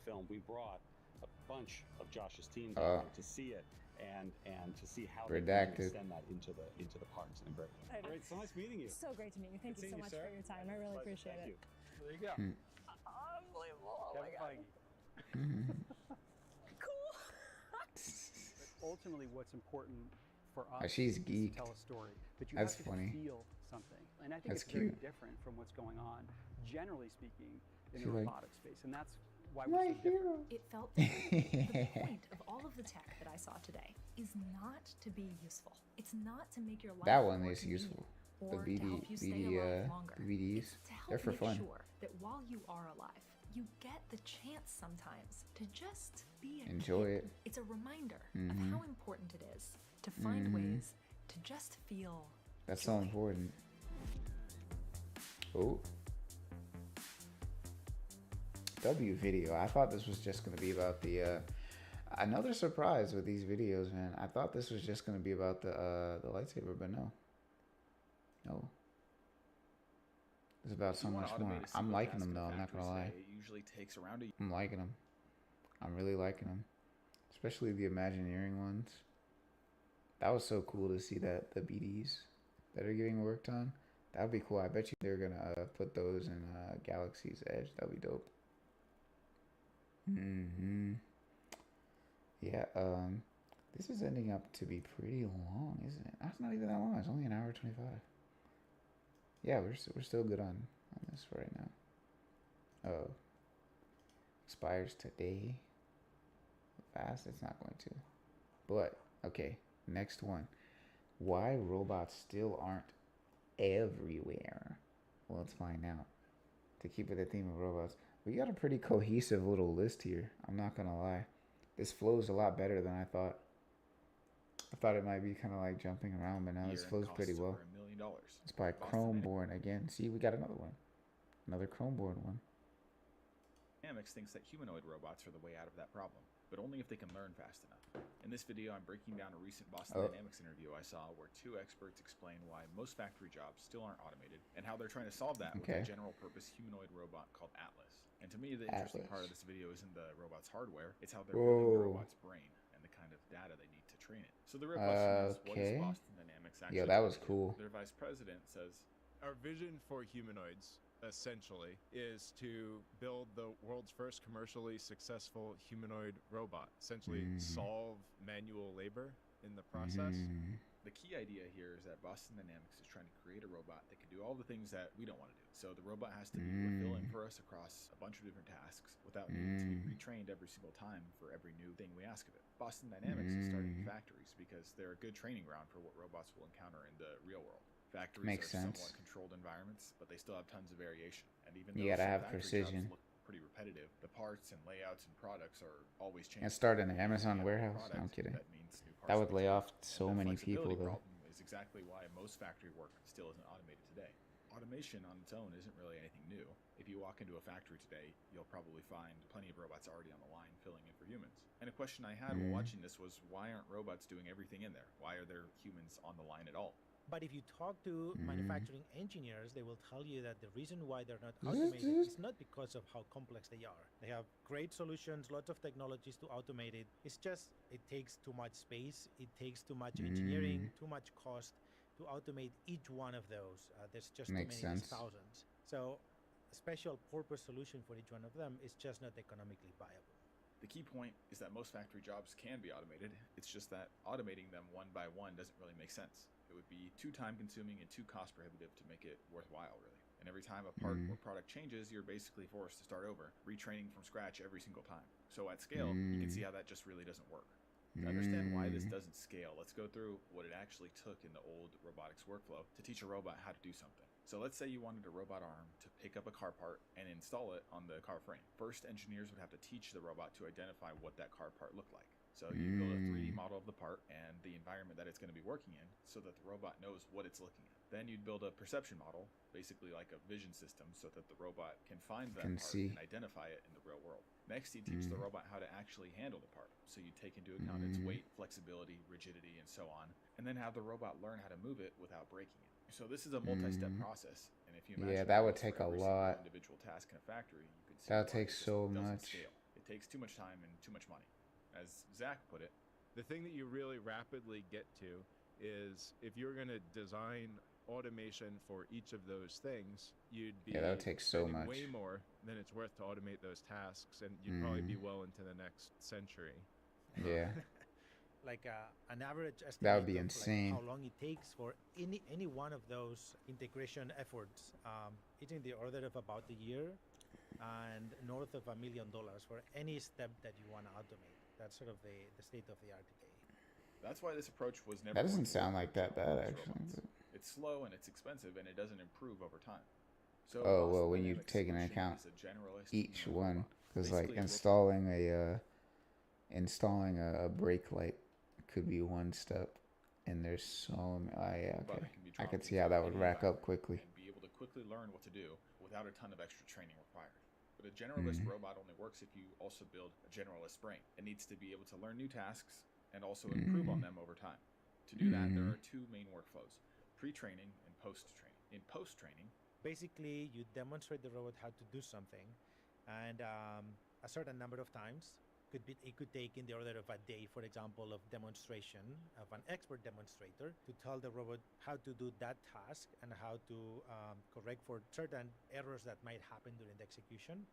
film, we brought a bunch of Josh's team down there to see it and to see how they can extend that into the parks in a great way. Great, so nice meeting you. So great to meet you. Thank you so much for your time. I really appreciate it. There you go. Unbelievable. Oh Kevin my God. Feige. Cool. Ultimately, what's important for us she's is geek. to tell a story, but you That's have to funny. feel something. And I think That's it's very cute. different from what's going on, generally speaking, in She's the like, robotic space. And that's why we're so different. It felt different. The point of all of the tech that I saw today is not to be useful. It's not to make your life That one more is useful. convenient The or to help you stay alive longer. the BDs, It's to help they're for make fun. sure that while you are alive, you get the chance sometimes to just be a Enjoy kid. it. It's a reminder of how important it is to find ways to just feel. That's so important. Oh. W video. I thought this was just gonna be about the Another surprise with these videos, man. I thought this was just gonna be about the lightsaber, but no. No. It's about so much more. I'm liking them though, I'm not gonna lie. It usually takes around a I'm liking them. I'm really liking them. Especially the Imagineering ones. That was so cool to see that the BDs that are getting worked on. That would be cool. I bet you they're gonna put those in Galaxy's Edge. That'd be dope. Yeah, this is ending up to be pretty long, isn't it? That's not even that long. It's only an hour 25. Yeah, we're still good on this for right now. Oh, expires today. Fast, it's not going to. But okay, next one. Why robots still aren't everywhere? Well, let's find out. To keep with the theme of robots, we got a pretty cohesive little list here. I'm not gonna lie. This flows a lot better than I thought. I thought it might be kind of like jumping around, but now this flows pretty well. $1 million. It's by Chromeborn again. See, we got another one. Another Chromeborn one. Dynamics thinks that humanoid robots are the way out of that problem, but only if they can learn fast enough. In this video, I'm breaking down a recent Boston Dynamics interview I saw where two experts explain why most factory jobs still aren't automated and how they're trying to solve that with a general-purpose humanoid robot called Atlas. And to me, the interesting part of this video isn't the robot's hardware, it's how they're building the robot's brain and the kind of data they need to train it. So the real question is, what is Boston Dynamics actually that was cool. Their vice president says, our vision for humanoids essentially is to build the world's first commercially successful humanoid robot, essentially solve manual labor in the process. The key idea here is that Boston Dynamics is trying to create a robot that can do all the things that we don't want to do. So the robot has to be able to fill in for us across a bunch of different tasks without needing to be retrained every single time for every new thing we ask of it. Boston Dynamics is starting factories because they're a good training ground for what robots will encounter in the real world. Factories are somewhat controlled environments, but they still have tons of variation. And even though you gotta some have factory precision. jobs look pretty repetitive, the parts and layouts and products are always changing. And start in the Amazon warehouse. No, I'm kidding. That would lay off so many people though. Is exactly why most factory work still isn't automated today. Automation on its own isn't really anything new. If you walk into a factory today, you'll probably find plenty of robots already on the line filling in for humans. And a question I had while watching this was, why aren't robots doing everything in there? Why are there humans on the line at all? But if you talk to manufacturing engineers, they will tell you that the reason why they're not automated is not because of how complex they are. They have great solutions, lots of technologies to automate it. It's just, it takes too much space, it takes too much engineering, too much cost to automate each one of those. There's just too many, there's thousands. So a special purpose solution for each one of them is just not economically viable. The key point is that most factory jobs can be automated. It's just that automating them one by one doesn't really make sense. It would be too time-consuming and too cost-prohibitive to make it worthwhile, really. And every time a part or product changes, you're basically forced to start over, retraining from scratch every single time. So at scale, you can see how that just really doesn't work. To understand why this doesn't scale, let's go through what it actually took in the old robotics workflow to teach a robot how to do something. So let's say you wanted a robot arm to pick up a car part and install it on the car frame. First, engineers would have to teach the robot to identify what that car part looked like. So you build a 3D model of the part and the environment that it's going to be working in so that the robot knows what it's looking at. Then you'd build a perception model, basically like a vision system, so that the robot can find that part and identify it in the real world. Next, you teach the robot how to actually handle the part. So you take into account its weight, flexibility, rigidity, and so on, and then have the robot learn how to move it without breaking it. So this is a multi-step process, and if you imagine that would take a lot. Individual task in a factory, you could see that takes so much. Scale. It takes too much time and too much money. As Zach put it, the thing that you really rapidly get to is if you're going to design automation for each of those things, you'd be that would take so much. Way more than it's worth to automate those tasks, and you'd probably be well into the next century. Yeah. Like an average estimate that would be insane. Like how long it takes for any one of those integration efforts. It's in the order of about a year and north of $1 million for any step that you want to automate. That's sort of the state of the art today. That's why this approach was never. That doesn't sound like that bad, actually. It's slow and it's expensive, and it doesn't improve over time. So well, when you take into account each one, because like installing a brake light could be one step, and there's so many. Okay, I could see how that would rack up quickly. And be able to quickly learn what to do without a ton of extra training required. But a generalist Mm-hmm. robot only works if you also build a generalist brain. It needs to be able to learn new tasks and also improve on them over time. To do that, there are two main workflows: pre-training and post-training. In post-training, Basically, you demonstrate the robot how to do something, and a certain number of times. It could take in the order of a day, for example, of demonstration of an expert demonstrator to tell the robot how to do that task and how to correct for certain errors that might happen during the execution,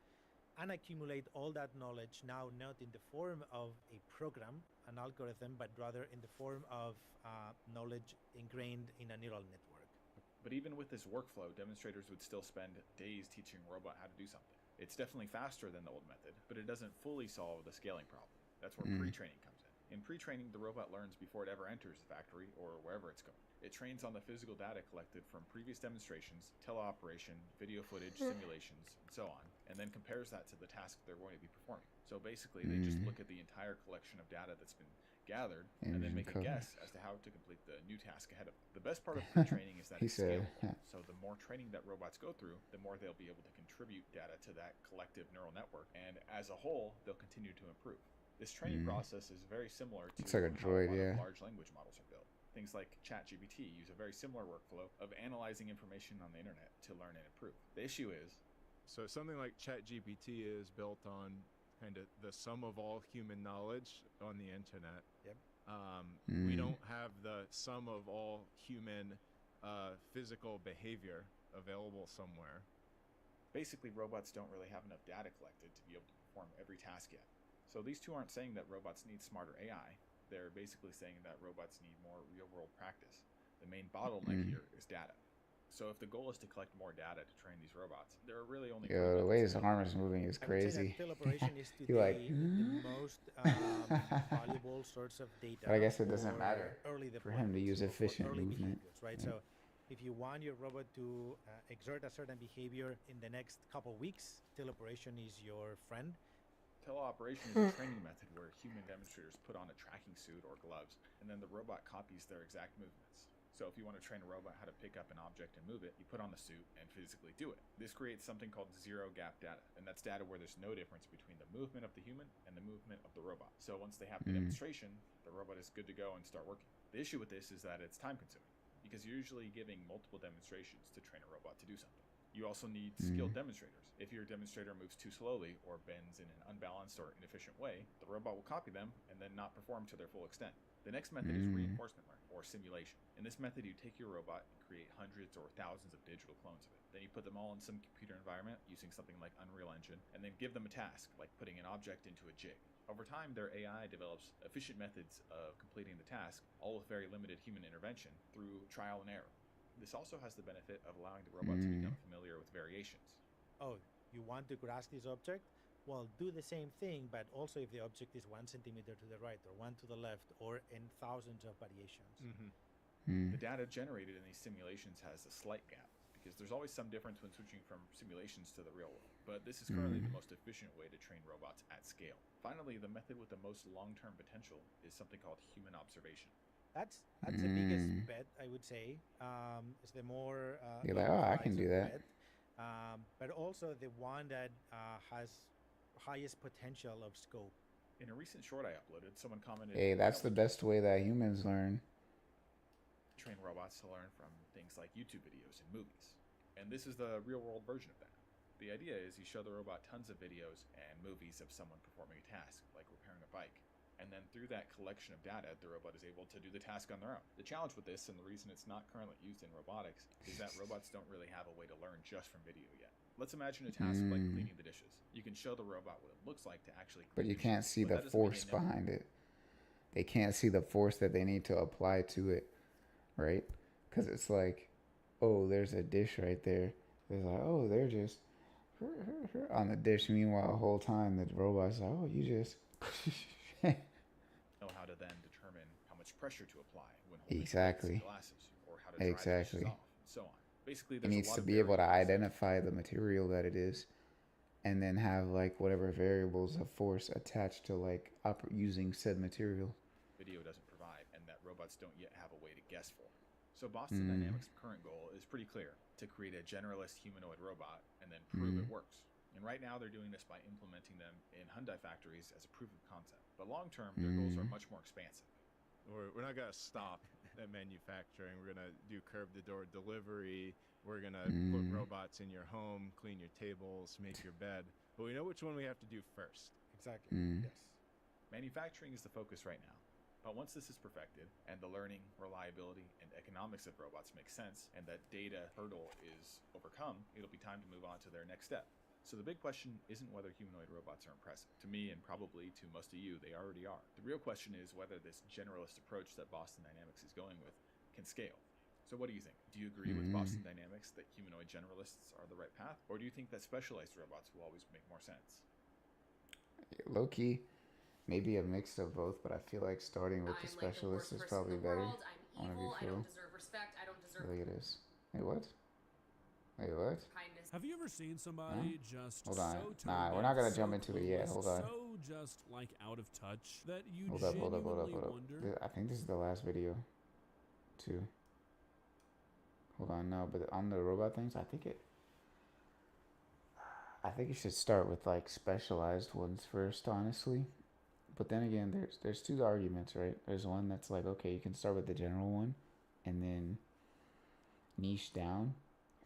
and accumulate all that knowledge now not in the form of a program, an algorithm, but rather in the form of knowledge ingrained in a neural network. but even with this workflow, demonstrators would still spend days teaching a robot how to do something. It's definitely faster than the old method, but it doesn't fully solve the scaling problem. That's where pre-training comes in. In pre-training, the robot learns before it ever enters the factory or wherever it's going. It trains on the physical data collected from previous demonstrations, teleoperation, video footage, simulations, and so on, and then compares that to the task they're going to be performing. So basically, they just look at the entire collection of data that's been gathered and then make a guess as to how to complete the new task ahead of them. The best part of pre-training is that it's scalable. So the more training that robots go through, the more they'll be able to contribute data to that collective neural network, and as a whole, they'll continue to improve. This training process is very similar to It's like a droid, how a lot yeah. of large language models are built. Things like ChatGPT use a very similar workflow of analyzing information on the internet to learn and improve. The issue is, So something like ChatGPT is built on kind of the sum of all human knowledge on the internet. Yep. We don't have the sum of all human physical behavior available somewhere. basically robots don't really have enough data collected to be able to perform every task yet. So these two aren't saying that robots need smarter AI. They're basically saying that robots need more real-world practice. The main bottleneck here is data. So if the goal is to collect more data to train these robots, there are really only Yo, the way his arm is moving is crazy. Teleoperation is He today like, the most valuable source of data. But I guess it doesn't for matter early for him to deployments use or for efficient early movement. behaviors, right? So if you want your robot to exert a certain behavior in the next couple weeks, teleoperation is your friend. Teleoperation is a training method where human demonstrators put on a tracking suit or gloves, and then the robot copies their exact movements. So if you want to train a robot how to pick up an object and move it, you put on the suit and physically do it. This creates something called zero gap data, and that's data where there's no difference between the movement of the human and the movement of the robot. So once they have the demonstration, the robot is good to go and start working. The issue with this is that it's time consuming, because you're usually giving multiple demonstrations to train a robot to do something. You also need skilled demonstrators. If your demonstrator moves too slowly or bends in an unbalanced or inefficient way, the robot will copy them and then not perform to their full extent. The next method is reinforcement learning, or simulation. In this method, you take your robot and create hundreds or thousands of digital clones of it. Then you put them all in some computer environment using something like Unreal Engine, and then give them a task, like putting an object into a jig. Over time, their AI develops efficient methods of completing the task, all with very limited human intervention, through trial and error. This also has the benefit of allowing the robot to become familiar with variations. Oh, you want to grasp this object? Well, do the same thing, but also if the object is 1 centimeter to the right or 1 to the left, or in thousands of variations. The data generated in these simulations has a slight gap, because there's always some difference when switching from simulations to the real world. But this is currently the most efficient way to train robots at scale. Finally, the method with the most long-term potential is something called human observation. That's the biggest bet, I would say. It's the more You're like, oh, I can do that. bet, but also the one that has highest potential of scope. In a recent short I uploaded, someone commented, Hey, that's the best way that humans learn. train robots to learn from things like YouTube videos and movies. And this is the real-world version of that. The idea is you show the robot tons of videos and movies of someone performing a task, like repairing a bike. And then through that collection of data, the robot is able to do the task on their own. The challenge with this, and the reason it's not currently used in robotics, is that robots don't really have a way to learn just from video yet. Let's imagine a task like cleaning the dishes. You can show the robot what it looks like to actually clean But you dishes, can't see but the that doesn't mean force they know. behind it. They can't see the force that they need to apply to it, right? Because it's like, oh, there's a dish right there. It's like, oh, they're just on the dish. Meanwhile, the whole time the robot's like, oh, you just know how to then determine how much pressure to apply when holding Exactly. glasses, or how to dry the Exactly. dishes off, and so on. Basically, It there's needs a lot to of be able to variables. identify the material that it is, and then have like whatever variables of force attached to like using said material. Video doesn't provide, and that robots don't yet have a way to guess for. So Boston Dynamics' current goal is pretty clear: to create a generalist humanoid robot and then prove it works. And right now they're doing this by implementing them in Hyundai factories as a proof of concept. But long term, their goals are much more expansive. We're not going to stop at manufacturing. We're going to do curb-to-door delivery. We're going to put robots in your home, clean your tables, make your bed. But we know which one we have to do first. Exactly. Yes. Manufacturing is the focus right now. But once this is perfected, and the learning, reliability, and economics of robots make sense, and that data hurdle is overcome, it'll be time to move on to their next step. So the big question isn't whether humanoid robots are impressive. To me, and probably to most of you, they already are. The real question is whether this generalist approach that Boston Dynamics is going with can scale. So what do you think? Do you agree with Boston Dynamics that humanoid generalists are the right path? Or do you think that specialized robots will always make more sense? Low-key, maybe a mix of both, but I feel like starting with the specialist is probably better. I'm evil, I don't deserve respect, I don't deserve... Look at this. Wait, what? Wait, what? kindness. Have you ever seen somebody just Hold on. so Nah, we're tone not gonna deaf, jump so into it yet. Hold on. So just like out of touch that you Hold up. genuinely I wonder. think this is the last video, too. Hold on, no, but on the robot things, I think you should start with like specialized ones first, honestly. But then again, there's two arguments, right? There's one that's like, okay, you can start with the general one, and then niche down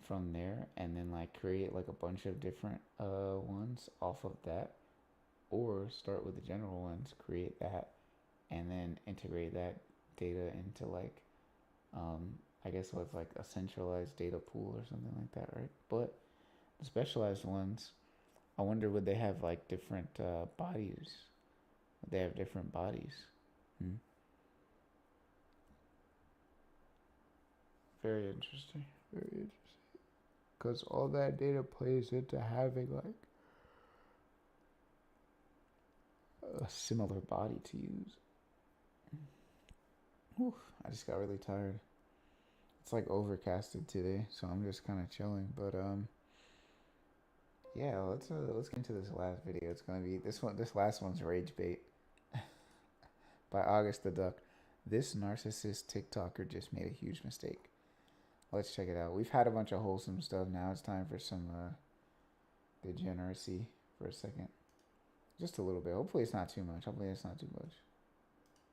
from there, and then like create like a bunch of different ones off of that, or start with the general ones, create that, and then integrate that data into like I guess what's like a centralized data pool or something like that, right? But the specialized ones, I wonder would they have like different bodies? Would they have different bodies? Very interesting. Very interesting. Because all that data plays into having like a similar body to use. Whew, I just got really tired. It's like overcasted today, so I'm just kind of chilling. But yeah, let's get into this last video. It's gonna be this one. This last one's rage bait by August the Duck. This narcissist TikToker just made a huge mistake. Let's check it out. We've had a bunch of wholesome stuff. Now it's time for some degeneracy for a second. Just a little bit. Hopefully it's not too much. Hopefully it's not too much.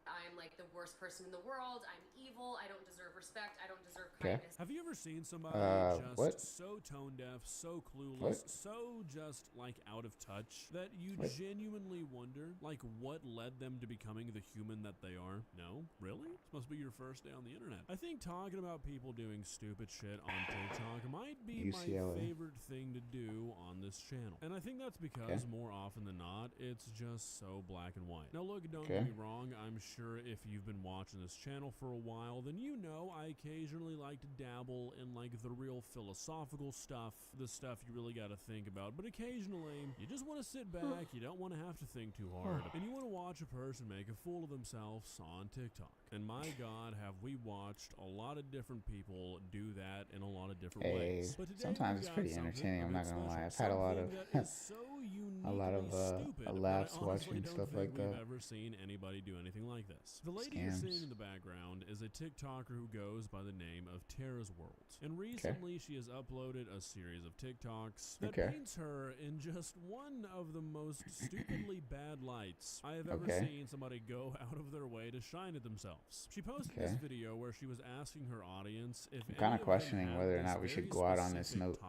I'm like the worst person in the world. I'm evil. I don't deserve respect. I don't deserve Okay. kindness. Have you ever seen somebody just what? so tone deaf, so clueless, What? so just like out of touch that you What? genuinely wonder like what led them to becoming the human that they are? No? Really? This must be your first day on the internet. I think talking about people doing stupid shit on TikTok might be my UCLA. favorite thing to do on this channel. And I think that's because more often than not, it's just so black and white. Now look, don't get me wrong, I'm sure if you've been watching this channel for a while, then you know I occasionally like to dabble in like the real philosophical stuff, the stuff you really got to think about. But occasionally, you just want to sit back, you don't want to have to think too hard, and you want to watch a person make a fool of themselves on TikTok. And my God, have we watched a lot of different people do that in a lot of different ways. But today sometimes we've it's got pretty something entertaining. a I'm bit not gonna lie. I've special, had a lot of something that is so uniquely laughs stupid, watching but I honestly stuff don't like think that. We've ever seen anybody do anything like this. The lady you're seeing in the background is a TikToker who goes by the name of Tara's World. And recently she has uploaded a series of TikToks that paints her in just one of the most stupidly bad lights I have ever seen somebody go out of their way to shine at themselves. She posted this video where she was asking her audience if I'm kind of questioning whether or not we should go out on this note,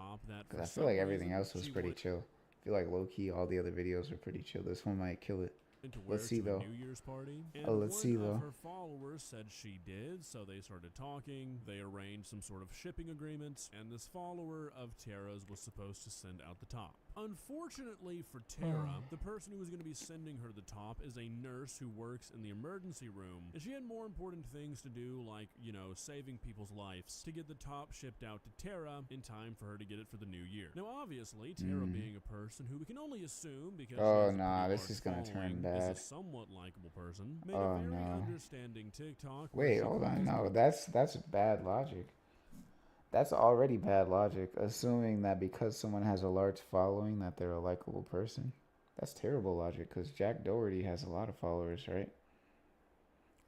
because I feel like everything else was pretty chill. I feel like low-key all the other videos were pretty chill. This one might kill it. Let's see though. New Year's party. And let's see though. Her followers said she did, so they started talking. They arranged some sort of shipping agreements, and this follower of Tara's was supposed to send out the top. Unfortunately for Tara, the person who was going to be sending her the top is a nurse who works in the emergency room, and she had more important things to do, like, you know, saving people's lives, to get the top shipped out to Tara in time for her to get it for the new year. Now, obviously, Tara being a person who we can only assume because this is gonna turn bad. is a somewhat likable person, made a very understanding TikTok. Wait, hold on. No, that's bad logic. That's already bad logic, assuming that because someone has a large following that they're a likable person. That's terrible logic, because Jack Doherty has a lot of followers, right?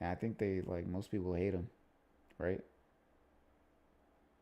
And I think they, like, most people hate him, right?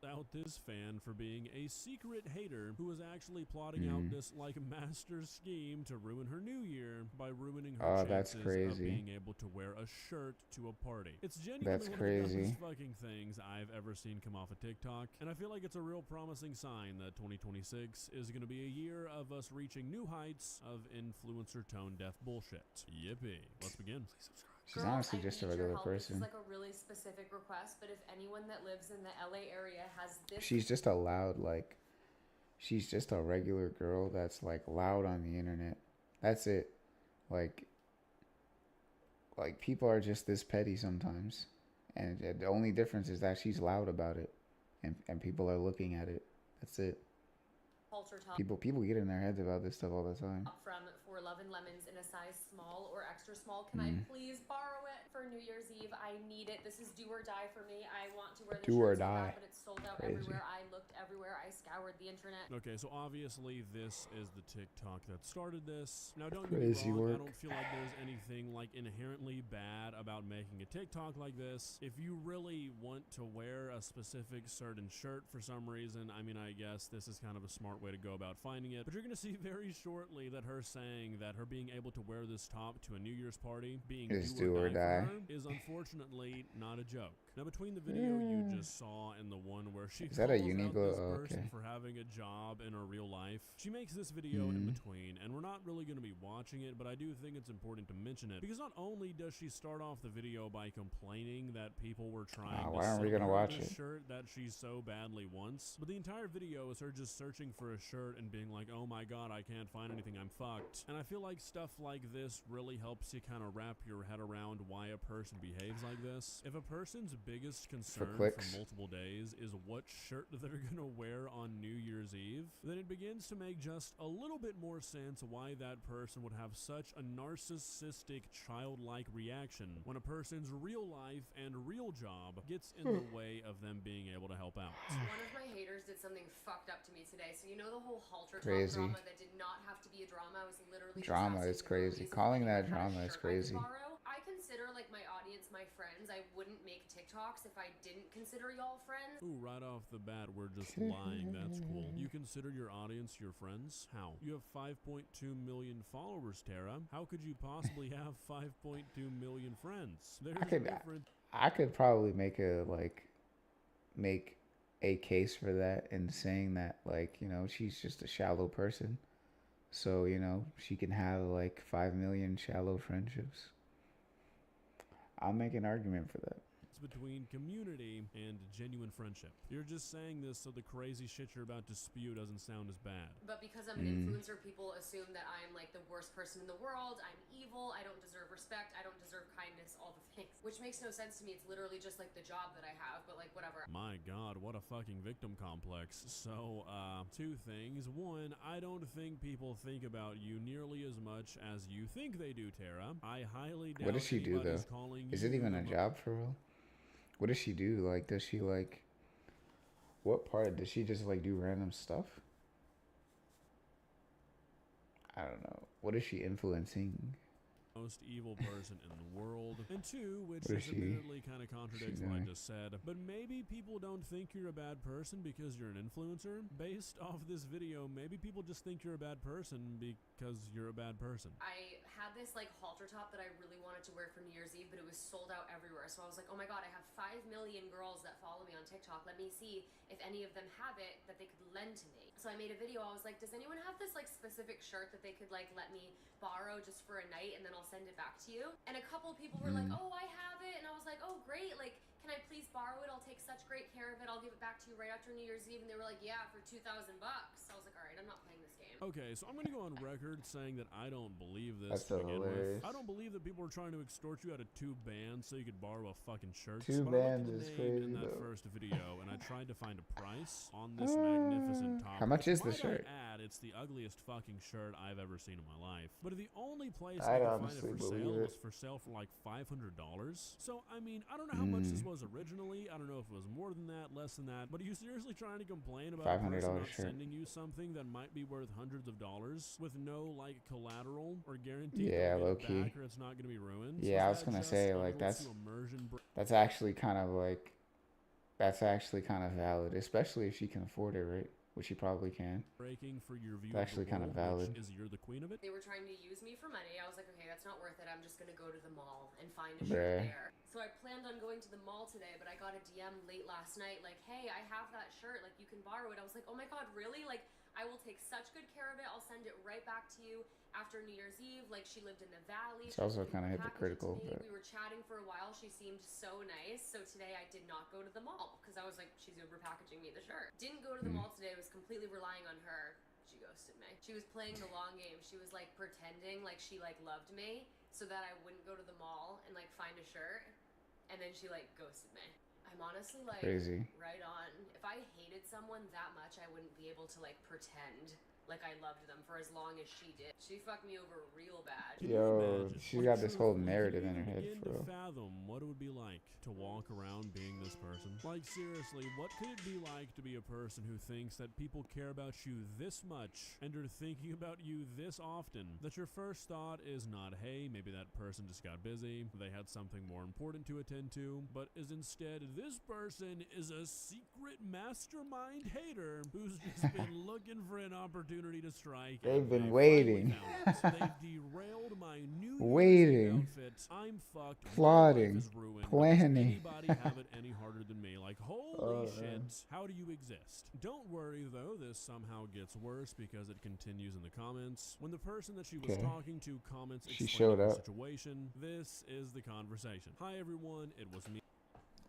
out this fan for being a secret hater who was actually plotting out this like master scheme to ruin her new year by ruining her chances of being able to wear a shirt to a party. It's genuinely one of the dumbest fucking things I've ever seen come off of TikTok, and I feel like it's a real promising sign that 2026 is going to be a year of us reaching new heights of influencer tone deaf bullshit. Yippee. Let's begin. Please subscribe. She's honestly just a regular person. This is like a really specific request, but if anyone that lives in the LA area has this, she's just a loud, like, she's just a regular girl that's like loud on the internet. That's it. Like people are just this petty sometimes, and the only difference is that she's loud about it, and people are looking at it. That's it. People get in their heads about this stuff all the time. From For Love and Lemons in a size small or extra small. Can I please borrow it for New Year's Eve? I need it. This is do or die for me. I want to wear the shirt so bad, but it's sold out everywhere. I looked everywhere. I scoured the internet. Okay, so obviously this is the TikTok that started this. Now don't get me wrong, I don't feel like there's anything like inherently bad about making a TikTok like this. If you really want to wear a specific certain shirt for some reason, I mean, I guess this is kind of a smart way to go about finding it. But you're gonna see very shortly that her saying that her being able to wear this top to a New Year's party being do or die for her is unfortunately not a joke. Now between the video you just saw and the one where she calls out this person for having a job in her real life, she makes this video in between, and we're not really going to be watching it, but I do think it's important to mention it because not only does she start off the video by complaining that people were trying to sell her the shirt that she so badly wants, but the entire video is her just searching for a shirt and being like, oh my god, I can't find anything, I'm fucked. And I feel like stuff like this really helps you kind of wrap your head around why a person behaves like this. If a person's biggest concern for multiple days is what shirt they're gonna wear on New Year's Eve, then it begins to make just a little bit more sense why that person would have such a narcissistic, childlike reaction when a person's real life and real job gets in the way of them being able to help out. One of my haters did something fucked up to me today. So you know the whole halter top drama that did not have to be a drama. I was literally drama is crazy. Calling that drama is crazy. I consider like my audience my friends. I wouldn't make TikToks if I didn't consider y'all friends. Ooh, right off the bat, we're just lying. That's cool. You consider your audience your friends? How? You have 5.2 million followers, Tara. How could you possibly have 5.2 million friends? I could probably make a case for that in saying that, like, you know, she's just a shallow person. So, you know, she can have like 5 million shallow friendships. I'll make an argument for that. Between community and genuine friendship. You're just saying this so the crazy shit you're about to spew doesn't sound as bad. But because I'm an influencer, people assume that I'm like the worst person in the world. I'm evil. I don't deserve respect. I don't deserve kindness, all the things. Which makes no sense to me. It's literally just like the job that I have, but like whatever. My god, what a fucking victim complex. So, two things. One, I don't think people think about you nearly as much as you think they do, Tara. I highly doubt. What does she do though? Is it even a job for real? What does she do? Like, does she like, what part? Does she just like do random stuff? I don't know. What is she influencing? Most evil person in the world, and two, which is admittedly kind of contradicts what I just said, but maybe people don't think you're a bad person because you're an influencer. Based off this video, maybe people just think you're a bad person because you're a bad person. I had this like halter top that I really wanted to wear for New Year's Eve, but it was sold out everywhere. So I was like, oh my god, I have 5 million girls that follow me on TikTok. Let me see if any of them have it that they could lend to me. So I made a video. I was like, does anyone have this like specific shirt that they could like let me borrow just for a night and then I'll send it back to you? And a couple of people were like, oh, I have it. And I was like, oh, great. Like, can I please borrow it? I'll take such great care of it. I'll give it back to you right after New Year's Eve. And they were like, yeah, for $2,000. I was like, all right, I'm not playing this game. Okay, so I'm going to go on record saying that I don't believe this to begin with. I don't believe that people are trying to extort you out of 2 bands so you could borrow a fucking shirt. 2 bands is crazy, in that first video, and I tried to find a price on this magnificent top. How much is the shirt? It's the ugliest fucking shirt I've ever seen in my life. But the only place I could find it for sale was for sale for like $500. So, I mean, I don't know how much this was originally. I don't know if it was more than that, less than that. But are you seriously trying to complain about a person not sending you something that might be worth hundreds of dollars with no, like, collateral or guarantee low-key. Or it's not going to be ruined? Yeah, I was going to say, like, that's actually kind of, like, That's actually kind of valid, especially if she can afford it, right? Which she probably can. Breaking for your view it's actually kind of valid. Is you're the queen of it? They were trying to use me for money. I was like, okay, that's not worth it. I'm just gonna go to the mall and find a shirt there. So I planned on going to the mall today, but I got a DM late last night, like, hey, I have that shirt, like, you can borrow it. I was like, oh my god, really? Like, I will take such good care of it. I'll send it right back to you after New Year's Eve. Like, she lived in the valley. It's also kind of hypocritical. But we were chatting for a while. She seemed so nice. So today I did not go to the mall because I was like, she's Uber packaging me the shirt. Didn't go to the mall today. I was completely relying on her. She ghosted me. She was playing the long game. She was like pretending like she like loved me so that I wouldn't go to the mall and like find a shirt. And then she like ghosted me. I'm honestly like crazy. Right on. If I hated someone that much, I wouldn't be able to like pretend like I loved them for as long as she did. She fucked me over real bad. Yo, she's got this whole narrative in her head, bro. Fathom what it would be like to walk around being this person. Like, seriously, what could it be like to be a person who thinks that people care about you this much and are thinking about you this often that your first thought is not, hey, maybe that person just got busy, they had something more important to attend to, but is instead, this person is a secret mastermind hater who's just been looking for an opportunity to strike. They've been waiting. They've derailed my new waiting, outfit. I'm fucked. plotting, planning. Anybody have it any harder than me? Like, holy shit, how do you exist? Don't worry though, this somehow gets worse because it continues in the comments. When the person that she was talking to comments explaining the situation, this is the conversation. Hi everyone, it was me.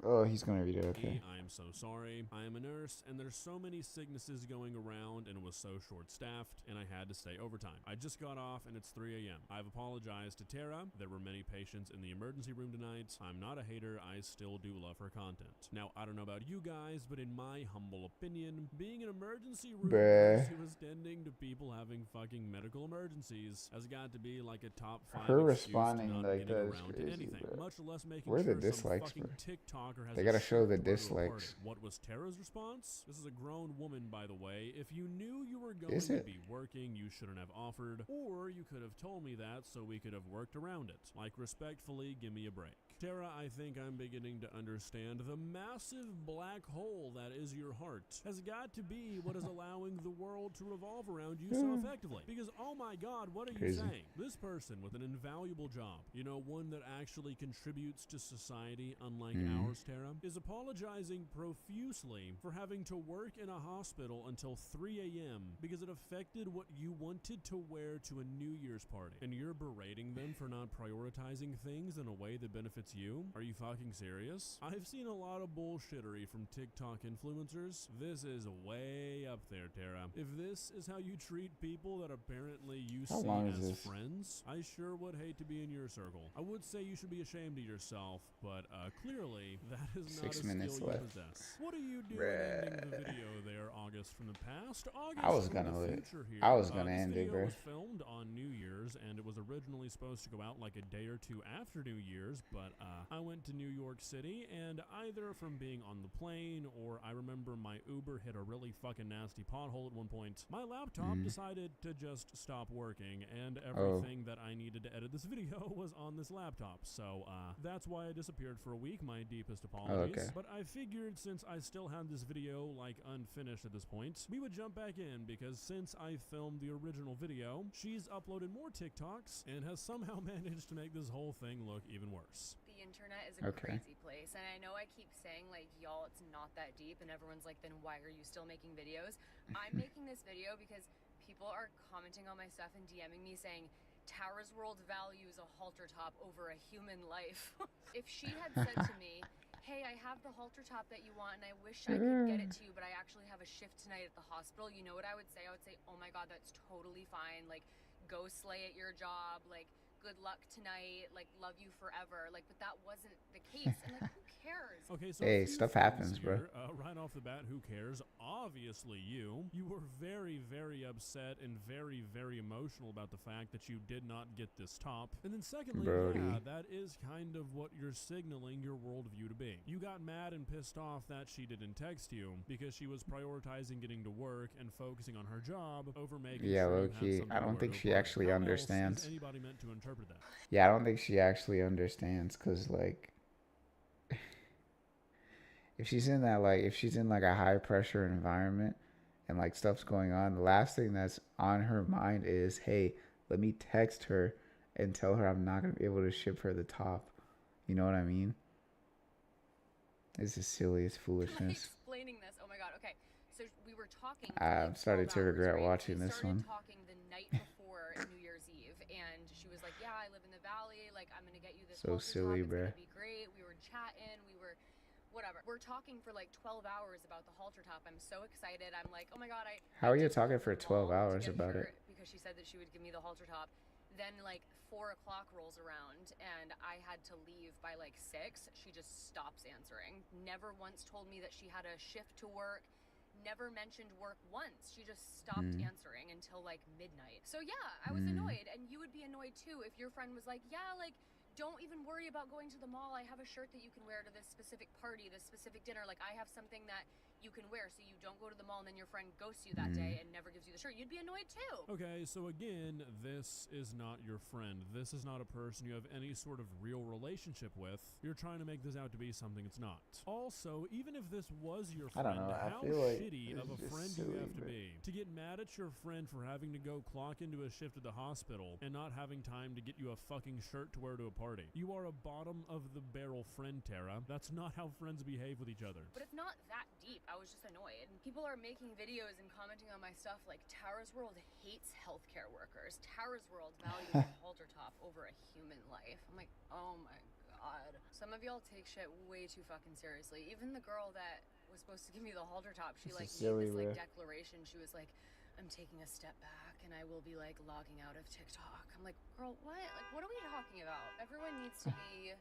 Oh, he's gonna read it, okay. I am so sorry. I am a nurse, and there's so many sicknesses going around, and it was so short-staffed, and I had to stay overtime. I just got off, and it's 3 a.m. I've apologized to Tara. There were many patients in the emergency room tonight. I'm not a hater. I still do love her content. Now, I don't know about you guys, but in my humble opinion, being an emergency room nurse who is tending to people having fucking medical emergencies has got to be like a top 5 her responding like that is crazy, anything, much less making where are the sure dislikes, some fucking TikTok they gotta show the dislikes. What was Tara's response? This is a grown woman, by the way. If you knew you were going to be working, you shouldn't have offered, or you could have told me that so we could have worked around it. Like, respectfully, give me a break. Tara, I think I'm beginning to understand the massive black hole that is your heart has got to be what is allowing the world to revolve around you so effectively. Because, oh my god, what are you saying? This person with an invaluable job, you know, one that actually contributes to society unlike ours, Tara, is apologizing profusely for having to work in a hospital until 3 a.m. because it affected what you wanted to wear to a New Year's party. And you're berating them for not prioritizing things in a way that benefits you? Are you fucking serious? I've seen a lot of bullshittery from TikTok influencers. This is way up there, Tara. If this is how you treat people that apparently you see as friends, I sure would hate to be in your circle. I would say you should be ashamed of yourself, but clearly that is not a skill you possess. What are you doing ending the video there, August from the past? August I was gonna end it, bro. This video was filmed on New Year's, and it was originally supposed to go out like a day or two after New Year's, but I went to New York City, and either from being on the plane, or I remember my Uber hit a really fucking nasty pothole at one point, my laptop decided to just stop working, and everything that I needed to edit this video was on this laptop. So that's why I disappeared for a week. My deepest apologies. But I figured since I still had this video like unfinished at this point, we would jump back in, because since I filmed the original video, she's uploaded more TikToks and has somehow managed to make this whole thing look even worse. The internet is a crazy place, and I know I keep saying like, y'all, it's not that deep, and everyone's like, then why are you still making videos? I'm making this video because people are commenting on my stuff and DMing me saying Tara's world values a halter top over a human life. If she had said to me, hey, I have the halter top that you want and I wish I could get it to you, but I actually have a shift tonight at the hospital, you know what I would say? I would say, oh my god, that's totally fine, like, go slay at your job, like, good luck tonight, like, love you forever, like, but that wasn't the case, and like, who cares? Okay, so hey, stuff happens, bro. Right off the bat, who cares? Obviously you were very, very upset and very, very emotional about the fact that you did not get this top, and then secondly, yeah, that is kind of what you're signaling your worldview to be. You got mad and pissed off that she didn't text you because she was prioritizing getting to work and focusing on her job over making low-key, I don't think she actually understands. Anybody meant to interpret that? Yeah, I don't think she actually understands, because like if she's in that, like, if she's in like a high pressure environment and like stuff's going on, the last thing that's on her mind is, hey, let me text her and tell her I'm not gonna be able to ship her the top. You know what I mean? This is silly. It's foolishness. Explaining this. Oh my god. Okay. So we were talking. I'm starting to regret watching this one. Talking the night before New Year's Eve, and she was like, "Yeah, I live in the valley. Like, I'm gonna get you this. So silly, bruh. bruh. It's gonna be great." We were chatting. We were, whatever. We're talking for like 12 hours about the halter top. I'm so excited. I'm like, "Oh my god, I." How are you talking for 12 hours about it? Because she said that she would give me the halter top. Then like 4 o'clock rolls around and I had to leave by like 6. She just stops answering. Never once told me that she had a shift to work. Never mentioned work once. She just stopped answering until like midnight. So yeah, I was annoyed, and you would be annoyed too if your friend was like, yeah, like, don't even worry about going to the mall. I have a shirt that you can wear to this specific party, this specific dinner. Like, I have something that you can wear, so you don't go to the mall and then your friend ghosts you that day and never gives you the shirt. You'd be annoyed too. Okay, so again, this is not your friend. This is not a person you have any sort of real relationship with. You're trying to make this out to be something it's not. Also, even if this was your friend, how shitty of a friend do you have to be to get mad at your friend for having to go clock into a shift at the hospital and not having time to get you a fucking shirt to wear to a party? You are a bottom of the barrel friend, Tara. That's not how friends behave with each other. But it's not that deep. I was just annoyed. And people are making videos and commenting on my stuff like, Tara's World hates healthcare workers. Tara's World values a halter top over a human life. I'm like, oh my god. Some of y'all take shit way too fucking seriously. Even the girl that was supposed to give me the halter top, she like made this like declaration. She was like, I'm taking a step back and I will be like logging out of TikTok. I'm like, girl, what? Like, what are we talking about? Everyone needs to be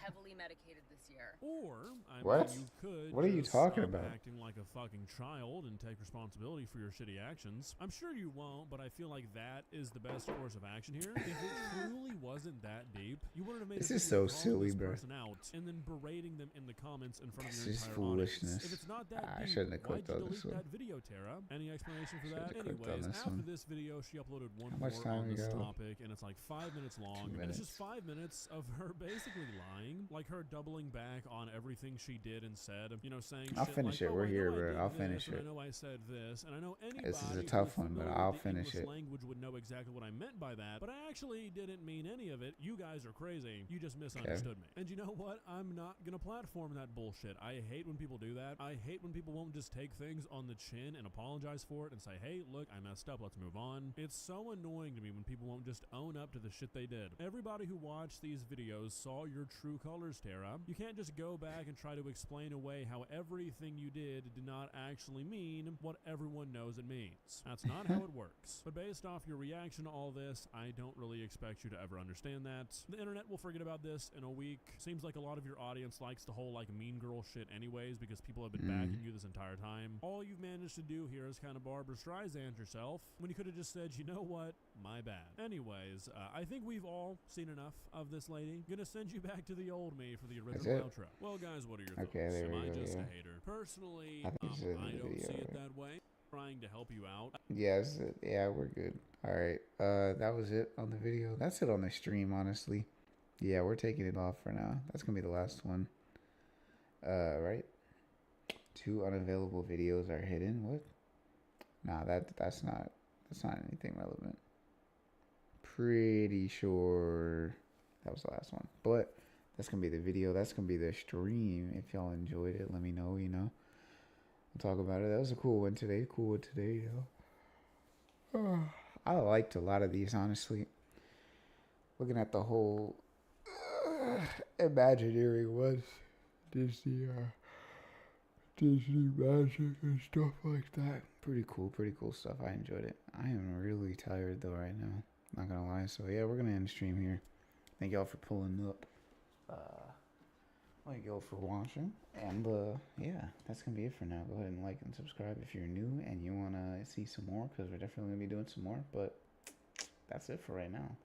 heavily medicated this year. Or, I What? mean, you could What are you just talking stop about? acting like a fucking child and take responsibility for your shitty actions. I'm sure you won't, but I feel like that is the best course of action here. If it truly wasn't that deep, you wouldn't have made This a is video so calling silly, this bro. person out and then berating them in the comments in front of This your is entire foolishness. audience. If it's not that I deep, shouldn't have why'd clicked you on this delete one. that video, Tara? Any explanation for Shouldn't that? have clicked on Anyways, this after one. this video, she uploaded one How more much time on we this got? topic, and it's like 5 minutes long. And it's just 5 minutes of her basically lying, like her doubling back on everything she did and said. You know, saying I'll shit finish like, it. "Oh, We're I here, know I bro. did I'll this, finish and it. I know I said this, and I know anybody This is a who's tough one, but familiar I'll with the finish English it. language would know exactly what I meant by that. But I actually didn't mean any of it. You guys are crazy. You just misunderstood me. And you know what? I'm not gonna platform that bullshit. I hate when people do that. I hate when people won't just take things on the chin and apologize for it and say, hey, look, I messed up. Let's move on. It's so annoying to me when people won't just own up to the shit they did. Everybody who watched these videos saw your true colors, Tara. You can't just go back and try to explain away how everything you did not actually mean what everyone knows it means. That's not how it works. But based off your reaction to all this, I don't really expect you to ever understand that. The internet will forget about this in a week. Seems like a lot of your audience likes the whole like mean girl shit anyways because people have been backing you this entire time. All you've managed to do here is kind of Barbara Streisand yourself when you could have just said, you know what, my bad. Anyways, I think we've all seen enough of this lady. Gonna send you back to the old me for the original outro. Well, guys, what are your thoughts? Okay, there Am we I go, just yeah. a hater? Personally, I think it's in the I don't video, see it right? that way. Trying to help you out. Yes, yeah, we're good. All right, that was it on the video. That's it on the stream, honestly. Yeah, we're taking it off for now. That's gonna be the last one. Right? 2 unavailable videos are hidden. What? Nah, that's not anything relevant. Pretty sure that was the last one. But that's gonna be the video. That's gonna be the stream. If y'all enjoyed it, let me know. You know, we'll talk about it. That was a cool one today. I liked a lot of these, honestly. Looking at the whole Imagineering ones, Disney Magic and stuff like that. Pretty cool stuff. I enjoyed it. I am really tired though right now. Not gonna lie. So yeah, we're gonna end the stream here. Thank y'all for pulling up. Thank y'all for watching. And yeah, that's gonna be it for now. Go ahead and like and subscribe if you're new and you wanna see some more, because we're definitely gonna be doing some more. But that's it for right now.